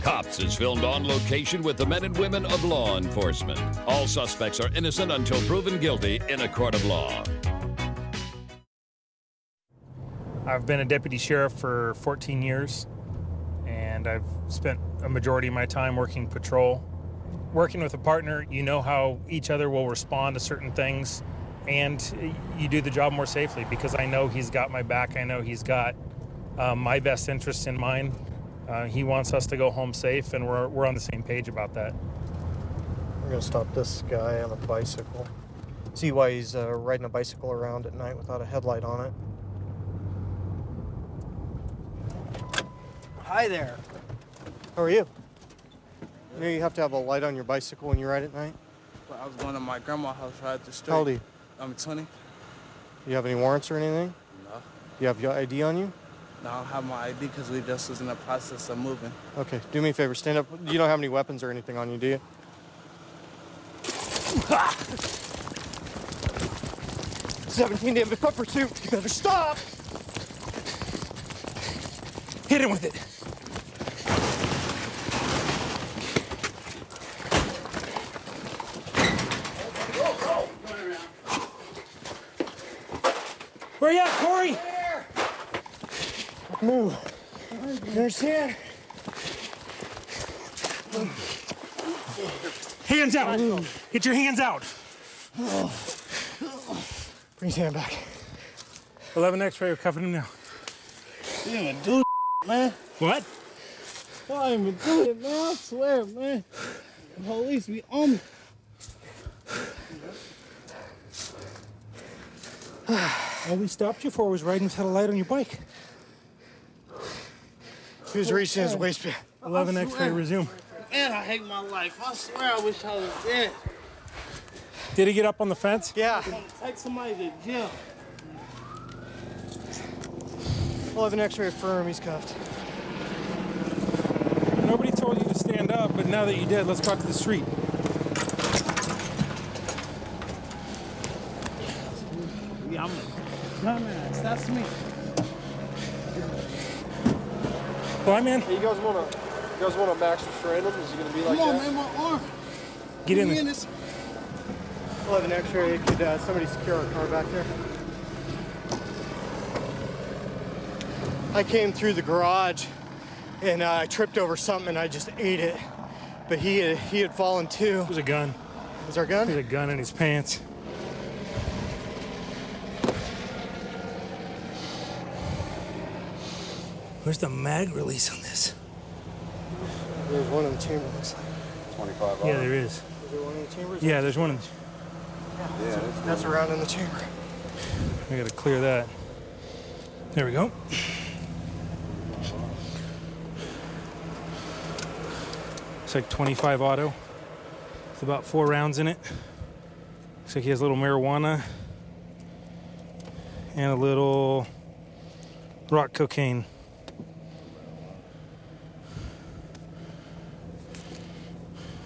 Cops is filmed on location with the men and women of law enforcement. All suspects are innocent until proven guilty in a court of law. I've been a deputy sheriff for 14 years, and I've spent a majority of my time working patrol. Working with a partner, you know how each other will respond to certain things, and you do the job more safely because I know he's got my back. I know he's got my best interests in mind. He wants us to go home safe, and we're on the same page about that. We're gonna stop this guy on a bicycle. See why he's riding a bicycle around at night without a headlight on it. Hi there. How are you? You know you have to have a light on your bicycle when you ride at night? Well, I was going to my grandma's house right at the street. How old are you? I'm 20. You have any warrants or anything? No. You have your ID on you? No, I don't have my ID because we just was in the process of moving. Okay, do me a favor, stand up. You don't have any weapons or anything on you, do you? 17 to foot pursuit. You better stop. Hit him with it. Where you at, Corey? Move. You understand? Hands out. Get your hands out. Bring his hand back. 11 X-ray, we're cuffing him now. You ain't do man. What? I ain't even do it, man. I swear, man. The police be on me. All we stopped you for was riding without a light on your bike. He was reaching his waistband. 11 X-ray, resume. Man, I hate my life. I swear I wish I was dead. Did he get up on the fence? Yeah. Take somebody to jail. 11 X-ray affirm, he's cuffed. Nobody told you to stand up, but now that you did, let's go out to the street. Yeah, I'm a dumbass. That's me. Bye, man. Hey, you guys want a max referendum? Is he gonna be like Come on, that? man, my arm. Get in there. This. 11 X-ray. Could somebody secure our car back there? I came through the garage and I tripped over something and I just ate it. But he had fallen too. It was a gun. Was there a gun? There's a gun in his pants. Where's the mag release on this? There's one in the chamber, looks like. 25. Yeah, there is. Is there one in the chamber? Yeah, there's one in Yeah, that's around in the chamber. I gotta clear that. There we go. It's like 25 auto. It's about 4 rounds in it. Looks like he has a little marijuana and a little rock cocaine.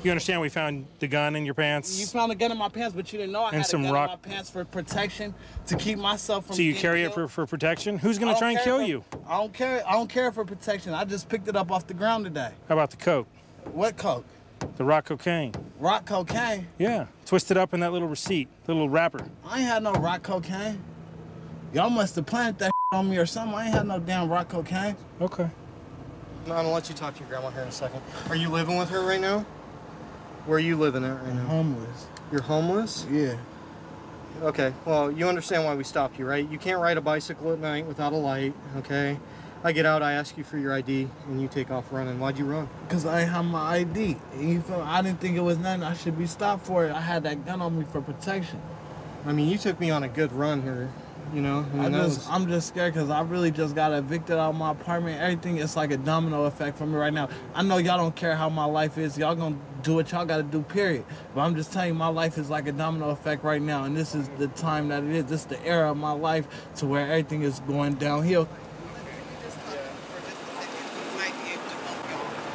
You understand we found the gun in your pants? You found a gun in my pants, but you didn't know I And had some a gun rock- in my pants for protection, to keep myself from So you getting carry it killed. for protection? Who's gonna I don't try and care kill for- you? I don't care for protection. I just picked it up off the ground today. How about the coke? What coke? The rock cocaine. Rock cocaine? Yeah, twisted up in that little receipt, the little wrapper. I ain't had no rock cocaine. Y'all must have planted that on me or something. I ain't had no damn rock cocaine. Okay. No, I'm gonna let you talk to your grandma here in a second. Are you living with her right now? Where are you living at right now? Homeless. You're homeless? Yeah. Okay, well, you understand why we stopped you, right? You can't ride a bicycle at night without a light, okay? I get out, I ask you for your ID, and you take off running. Why'd you run? Because I ain't have my ID. You feel, I didn't think it was nothing I should be stopped for it. I had that gun on me for protection. I mean, you took me on a good run here, you know? I mean, I'm just scared because I really just got evicted out of my apartment. Everything, it's like a domino effect for me right now. I know y'all don't care how my life is. Y'all gonna do what y'all gotta do, period. But I'm just telling you, my life is like a domino effect right now. And this is the time that it is. This is the era of my life to where everything is going downhill.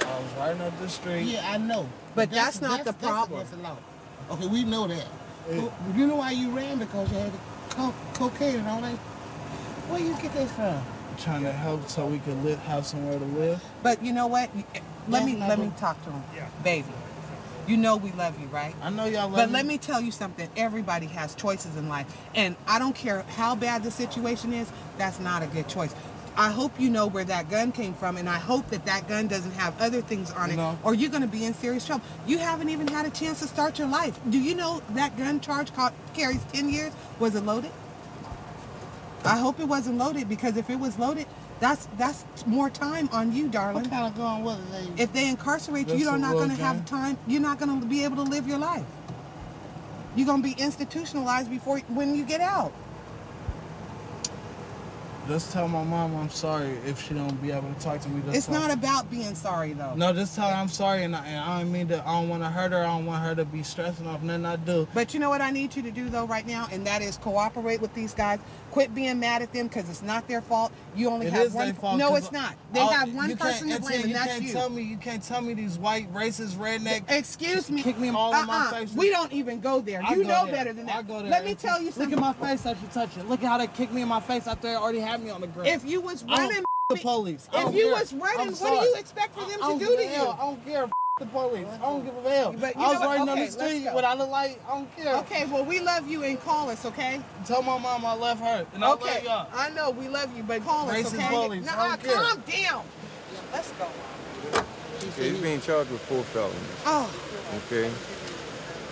I was riding up the street. Yeah, I know. But that's not the problem. That's a law. Okay, we know that. Yeah. You know why you ran? Because you had cocaine and all that. Where you get this from? Trying to help so we could have somewhere to live. But you know what? Let me talk to him. Yeah. Baby, you know we love you, right? I know y'all love But me. let me tell you something. Everybody has choices in life. And I don't care how bad the situation is, that's not a good choice. I hope you know where that gun came from, and I hope that that gun doesn't have other things on it, or you're going to be in serious trouble. You haven't even had a chance to start your life. Do you know that gun charge carries 10 years? Was it loaded? I hope it wasn't loaded, because if it was loaded, that's more time on you, darling. What kind of gun was it? If they incarcerate you, That's you're a not real going to have gun. time. You're not going to be able to live your life. You're going to be institutionalized when you get out. Just tell my mom I'm sorry if she don't be able to talk to me. Just It's tell- not about being sorry, though. No, just tell her I'm sorry, and I don't mean to. I don't want to hurt her. I don't want her to be stressing off nothing I do. But you know what I need you to do, though, right now? And that is cooperate with these guys. Quit being mad at them, because it's not their fault. You only It have is one. their fault. No, 'cause it's not. They all- have one you can't- person to blame, and that's you. You can't tell me these white racist redneck. Excuse me. Kick me all in my face. We don't even go there. I You go know there. better than that. I go there. Let me tell you something. Look at my face after you touch it. Look at how they kicked me in my face after they already had me on the ground. If you was I don't running, the police. I if don't you care. was running, I'm what do sorry. you expect for them I don't to do to give a hell. you? I don't care. The police. I don't give a hell. But you I was know what? riding on Okay, the let's street. go. What I look like, I don't care. Okay, well, we love you, and call us, okay? Tell my mom I love her, and I Okay, love y'all. I know we love you, but call us, Racist okay? bullies, I Nuh-uh, don't care. calm down. Let's go. Yeah, he's being charged with 4 felonies. Oh, Okay,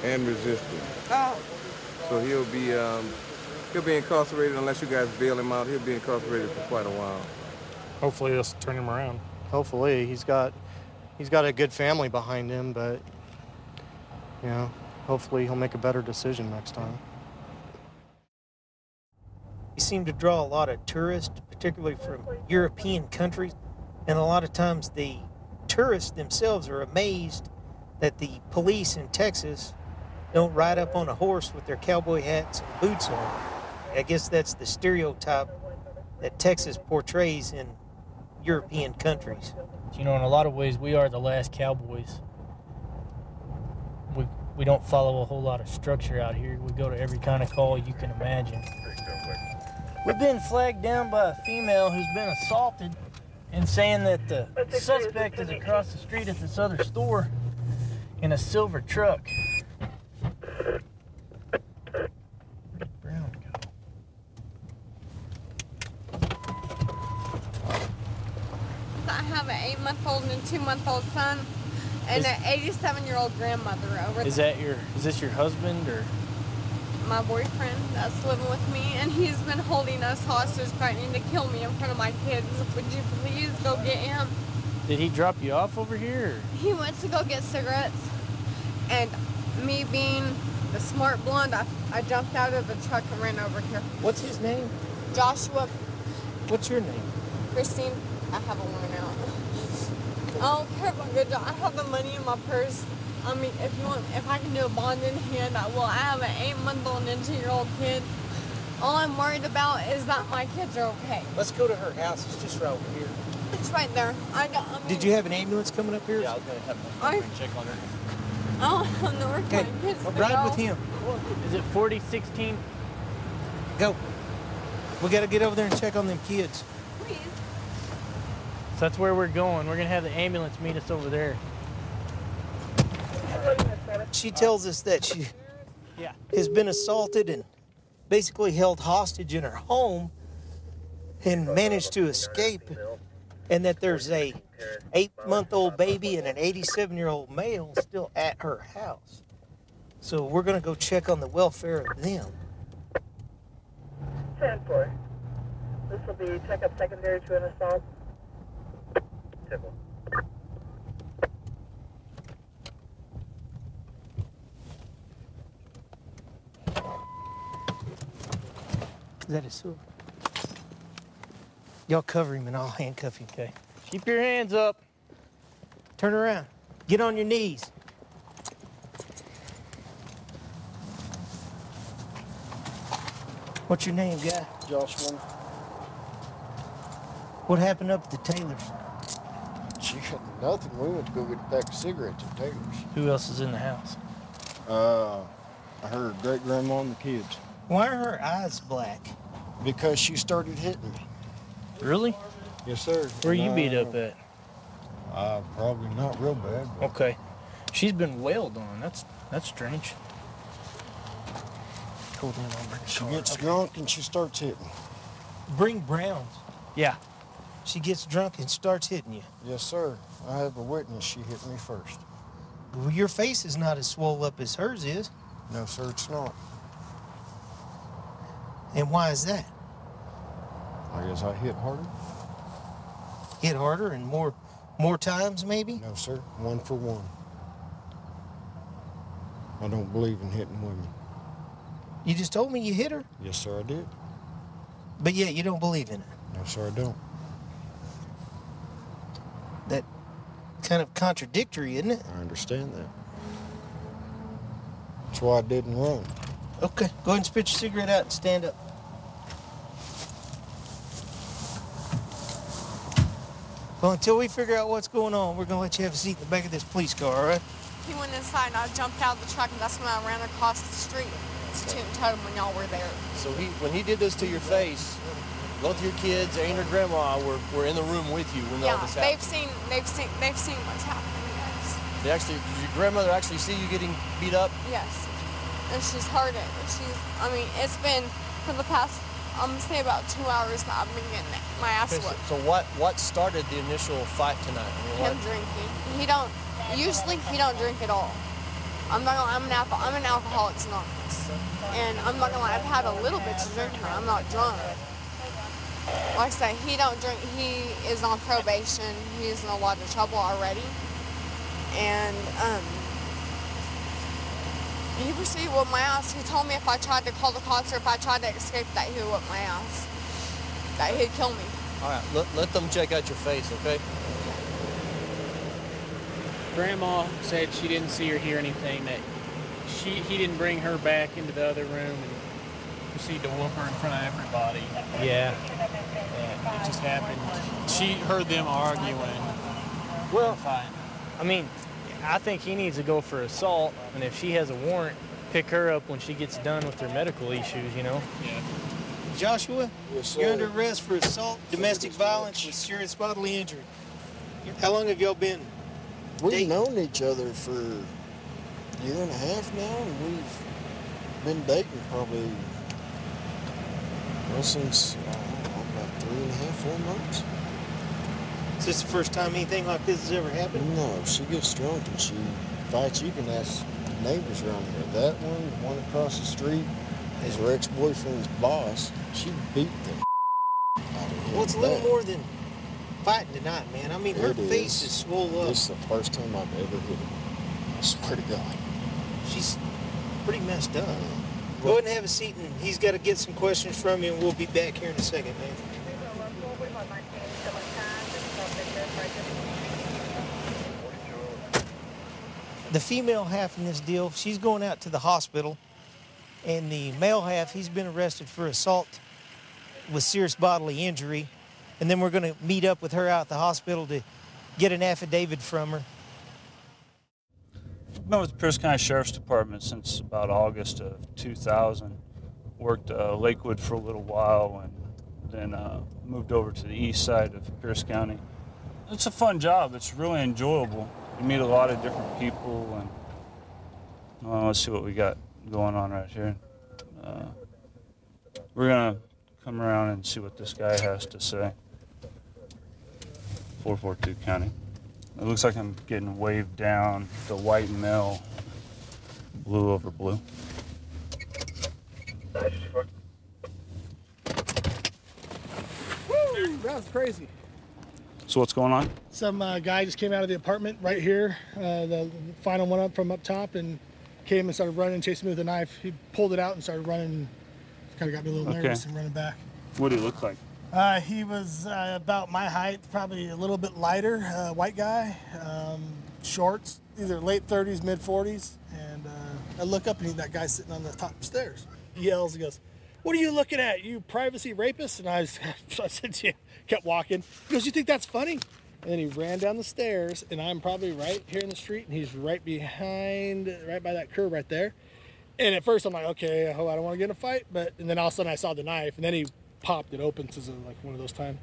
and resisting. oh. So he'll be incarcerated unless you guys bail him out. He'll be incarcerated for quite a while. Hopefully, this will turn him around. Hopefully. He's got He's got a good family behind him, but, you know, hopefully he'll make a better decision next time. You seem to draw a lot of tourists, particularly from European countries, and a lot of times the tourists themselves are amazed that the police in Texas don't ride up on a horse with their cowboy hats and boots on. I guess that's the stereotype that Texas portrays in European countries. You know, in a lot of ways, we are the last cowboys. We don't follow a whole lot of structure out here. We go to every kind of call you can imagine. We've been flagged down by a female who's been assaulted and saying that the suspect is across the street at this other store in a silver truck. I have an 8-month-old and a 2-month-old son and an 87-year-old grandmother over Is this your husband or? My boyfriend that's living with me, and he's been holding us hostage, threatening to kill me in front of my kids. Would you please go get him? Did he drop you off over here? Or? He went to go get cigarettes, and me being the smart blonde, I jumped out of the truck and ran over here. What's his name? Joshua. What's your name? Christine. I have a woman out. I don't care about good job. I have the money in my purse. I mean, if I can do a bond in hand, I will. I have an 8-month-old and a 2-year-old kid. All I'm worried about is that my kids are okay. Let's go to her house. It's just right over here. It's right there. Did you have an ambulance coming up here? Yeah, I was going to have check on her. I don't know where my kids are. Ride with him. Is it 4016? Go. We got to get over there and check on them kids. Please. So that's where we're going. We're going to have the ambulance meet us over there. She tells us that she has been assaulted and basically held hostage in her home and managed to escape, and that there's a 8-month-old baby and an 87-year-old male still at her house. So we're going to go check on the welfare of them. 10-4. This will be checkup secondary to an assault. 10-4. Is that his sword? Y'all cover him and I'll handcuff him. Okay. Keep your hands up. Turn around. Get on your knees. What's your name, guy? Joshua. What happened up at the Taylor's? She got nothing. We went to go get a pack of cigarettes at Taylor's. Who else is in the house? I heard great-grandma and the kids. Why are her eyes black? Because she started hitting me. Really? Yes, sir. Where you beat up at? Probably not real bad. But... Okay. She's been wailed on. That's strange. Hold in on her. She gets drunk and she starts hitting. Bring Browns. Yeah. She gets drunk and starts hitting you. Yes, sir. I have a witness. She hit me first. Well, your face is not as swole up as hers is. No, sir, it's not. And why is that? I guess I hit harder. Hit harder and more times, maybe? No, sir. 1 for 1. I don't believe in hitting women. You just told me you hit her? Yes, sir, I did. But yet you don't believe in it? No, sir, I don't. That kind of contradictory, isn't it? I understand that. That's why I didn't run. Okay, go ahead and spit your cigarette out and stand up. Well, until we figure out what's going on, we're going to let you have a seat in the back of this police car, all right? He went inside and I jumped out of the truck, and that's when I ran across the street to toot and told him when y'all were there. So when he did this to your face, both your kids and your grandma were in the room with you when all this happened. they've seen what's happening. Yes. Did your grandmother actually see you getting beat up? Yes. And she's heard it. It's been for the past, I'm gonna say about 2 hours that I've been getting my ass whipped. So what started the initial fight tonight? Him drinking. Usually he don't drink at all. I'm an Alcoholics Anonymous. And I'm not gonna lie, I've had a little bit to drink, but I'm not drunk. Like I say, he don't drink. He is on probation. He is in a lot of trouble already. and he proceeded to whip my ass. He told me if I tried to call the cops or if I tried to escape that he would whip my ass, that he'd kill me. All right, let them check out your face, okay? Grandma said she didn't see or hear anything, that he didn't bring her back into the other room and proceed to whoop her in front of everybody. Yeah. It just happened. She heard them arguing. Well, I mean, I think he needs to go for assault, and if she has a warrant, pick her up when she gets done with her medical issues, you know? Yeah. Joshua, Yes, you're sir. under arrest for assault, domestic violence with serious bodily injury. How long have y'all been We've known each other for a year and a half now, and we've been dating probably, well, since about 3.5, 4 months. Is this the first time anything like this has ever happened? No, she gets drunk and she fights. You can ask the neighbors around here. That one, the one across the street, is her ex-boyfriend's boss. She beat the out of him. Well, it's a little more than fighting tonight, man. I mean, her It face is swole up. This is the first time I've ever hit her. I swear to God. She's pretty messed up. Go ahead and have a seat, and he's got to get some questions from you, and we'll be back here in a second, man. The female half in this deal, she's going out to the hospital, and the male half, he's been arrested for assault with serious bodily injury, and then we're going to meet up with her out at the hospital to get an affidavit from her. I've been with the Pierce County Sheriff's Department since about August of 2000. Worked Lakewood for a little while and then moved over to the east side of Pierce County. It's a fun job. It's really enjoyable. You meet a lot of different people, and well, let's see what we got going on right here. We're gonna come around and see what this guy has to say. 442 County. It looks like I'm getting waved down. The white male, blue over blue. Woo! That was crazy. So what's going on? Some guy just came out of the apartment right here, the final one up from up top, and came and started running, chasing me with a knife. He pulled it out and started running. Kind of got me a little nervous and running back. What did he look like? He was about my height, probably a little bit lighter, white guy, shorts, either late 30s, mid 40s. And I look up and that guy's sitting on the top stairs. He yells, he goes, "What are you looking at, you privacy rapist?" And I said to him, kept walking. He goes, "You think that's funny?" And then he ran down the stairs, and I'm probably right here in the street, and he's right behind, right by that curb right there. And at first I'm like, okay, I hope I don't want to get in a fight. And then all of a sudden I saw the knife, and then he popped it open. So like one of those times,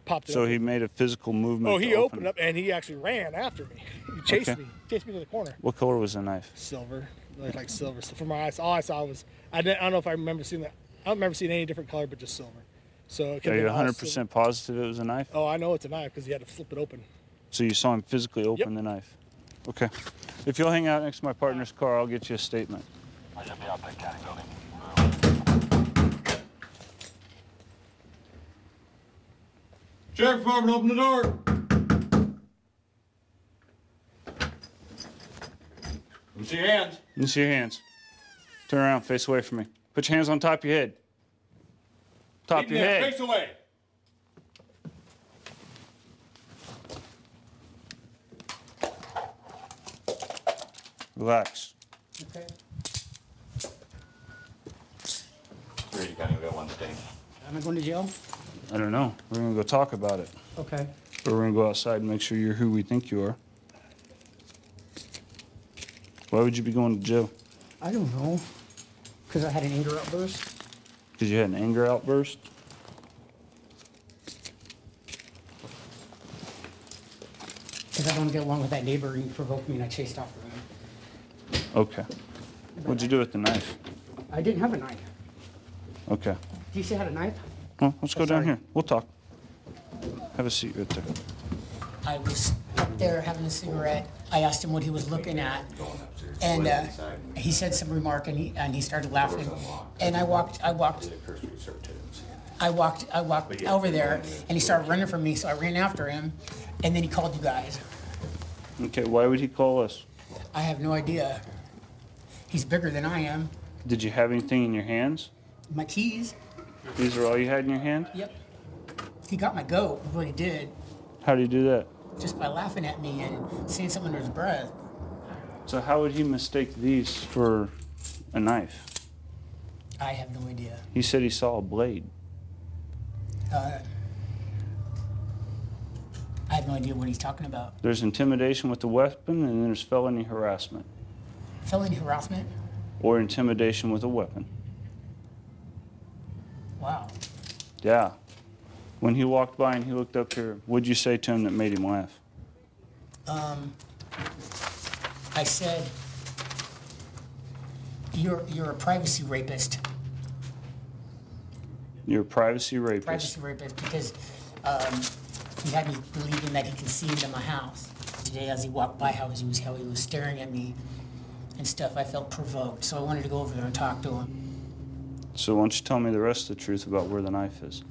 popped it. So open. he made a physical movement. Oh, he opened up, and he actually ran after me. He chased me to the corner. What color was the knife? Silver, like silver. So from my eyes, all I saw was I don't know if I remember seeing that. I don't remember seeing any different color, but just silver. So it Are you 100% positive it was a knife? Oh, I know it's a knife because he had to flip it open. So you saw him physically open the knife? Okay. If you'll hang out next to my partner's car, I'll get you a statement. I should be out that county building. Sheriff Department, open the door. Let me see your hands. Let me see your hands. Turn around, face away from me. Put your hands on top of your head. Top of your head. Face away. Relax. Okay. Where you kind of go one today? Am I going to jail? I don't know. We're going to go talk about it. Okay. Or we're going to go outside and make sure you're who we think you are. Why would you be going to jail? I don't know. Because I had an anger outburst. Because you had an anger outburst? Because I don't get along with that neighbor and he provoked me and I chased after him. Okay. What'd you do with the knife? I didn't have a knife. Okay. Do you say I had a knife? Well, let's go down here. We'll talk. Have a seat right there. I was up there having a cigarette. I asked him what he was looking at, and he said some remark, and he started laughing. And I walked over there, and he started running from me, so I ran after him, and then he called you guys. Okay, why would he call us? I have no idea. He's bigger than I am. Did you have anything in your hands? My keys. These are all you had in your hand? Yep. He got my goat, is what he did, How did he do that? just by laughing at me and saying something under his breath. So how would he mistake these for a knife? I have no idea. He said he saw a blade. I have no idea what he's talking about. There's intimidation with a weapon, and then there's felony harassment. Felony harassment? Or intimidation with a weapon. Wow. Yeah. When he walked by and he looked up here, what'd you say to him that made him laugh? I said, you're a privacy rapist. You're a privacy rapist. Privacy rapist because he had me believing that he could see into my house. Today, as he walked by, how he was staring at me and stuff, I felt provoked. So I wanted to go over there and talk to him. So why don't you tell me the rest of the truth about where the knife is?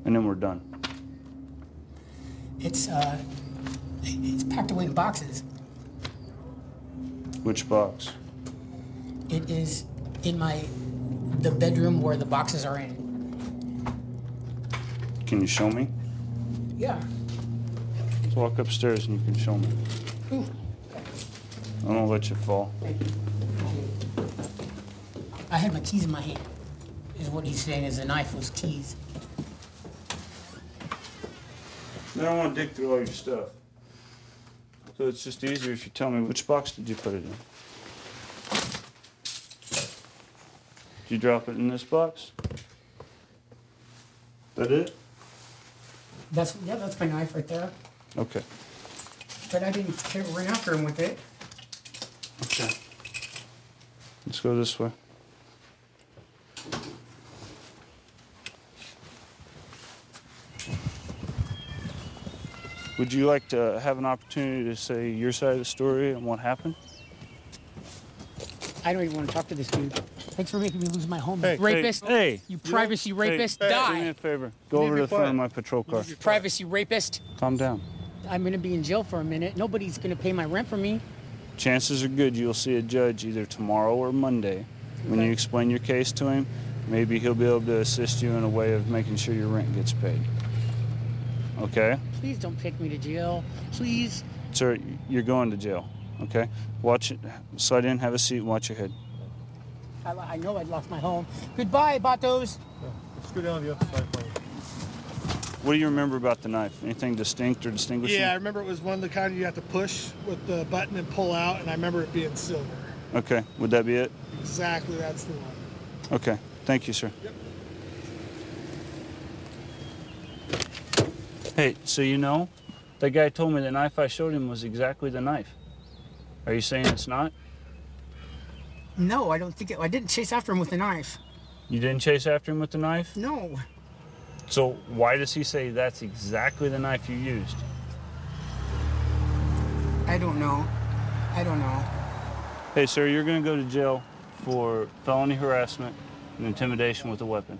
And then we're done. It's packed away in boxes. Which box? It is in the bedroom where the boxes are in. Can you show me? Yeah. Let's walk upstairs and you can show me. Ooh. I won't let you fall. I had my keys in my hand, is what he's saying, is the knife was keys. I don't want to dig through all your stuff. So it's just easier if you tell me which box did you put it in? Did you drop it in this box? That it? That's my knife right there. Okay. But I didn't run after him with it. Okay. Let's go this way. Would you like to have an opportunity to say your side of the story and what happened? I don't even want to talk to this dude. Thanks for making me lose my home. Hey, Rapist. hey, You privacy rapist. Hey, die. do me a favor. Go over to the front of my patrol car. Privacy rapist. Calm down. I'm going to be in jail for a minute. Nobody's going to pay my rent for me. Chances are good you'll see a judge either tomorrow or Monday. When you explain your case to him, maybe he'll be able to assist you in a way of making sure your rent gets paid. Okay? Please don't take me to jail. Please. Sir, you're going to jail. Okay? Watch it. Slide in, have a seat, and watch your head. I know I'd lost my home. Goodbye, Batos. Let's go down the other side. What do you remember about the knife? Anything distinct or distinguishing? Yeah, I remember it was one of the kind you have to push with the button and pull out, and I remember it being silver. Okay. Would that be it? Exactly, that's the one. Okay. Thank you, sir. Yep. Hey, so you know, that guy told me the knife I showed him was exactly the knife. Are you saying it's not? No, I don't think it. I didn't chase after him with the knife. You didn't chase after him with the knife? No. So why does he say that's exactly the knife you used? I don't know. I don't know. Hey, sir, you're going to go to jail for felony harassment and intimidation with a weapon.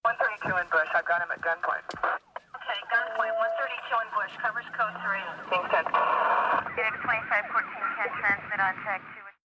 132 in Bush. I've got him at gunpoint. Okay, gunpoint. 132 in Bush. Covers code 3. Being 10. Unit 2514 can transmit on tag 2.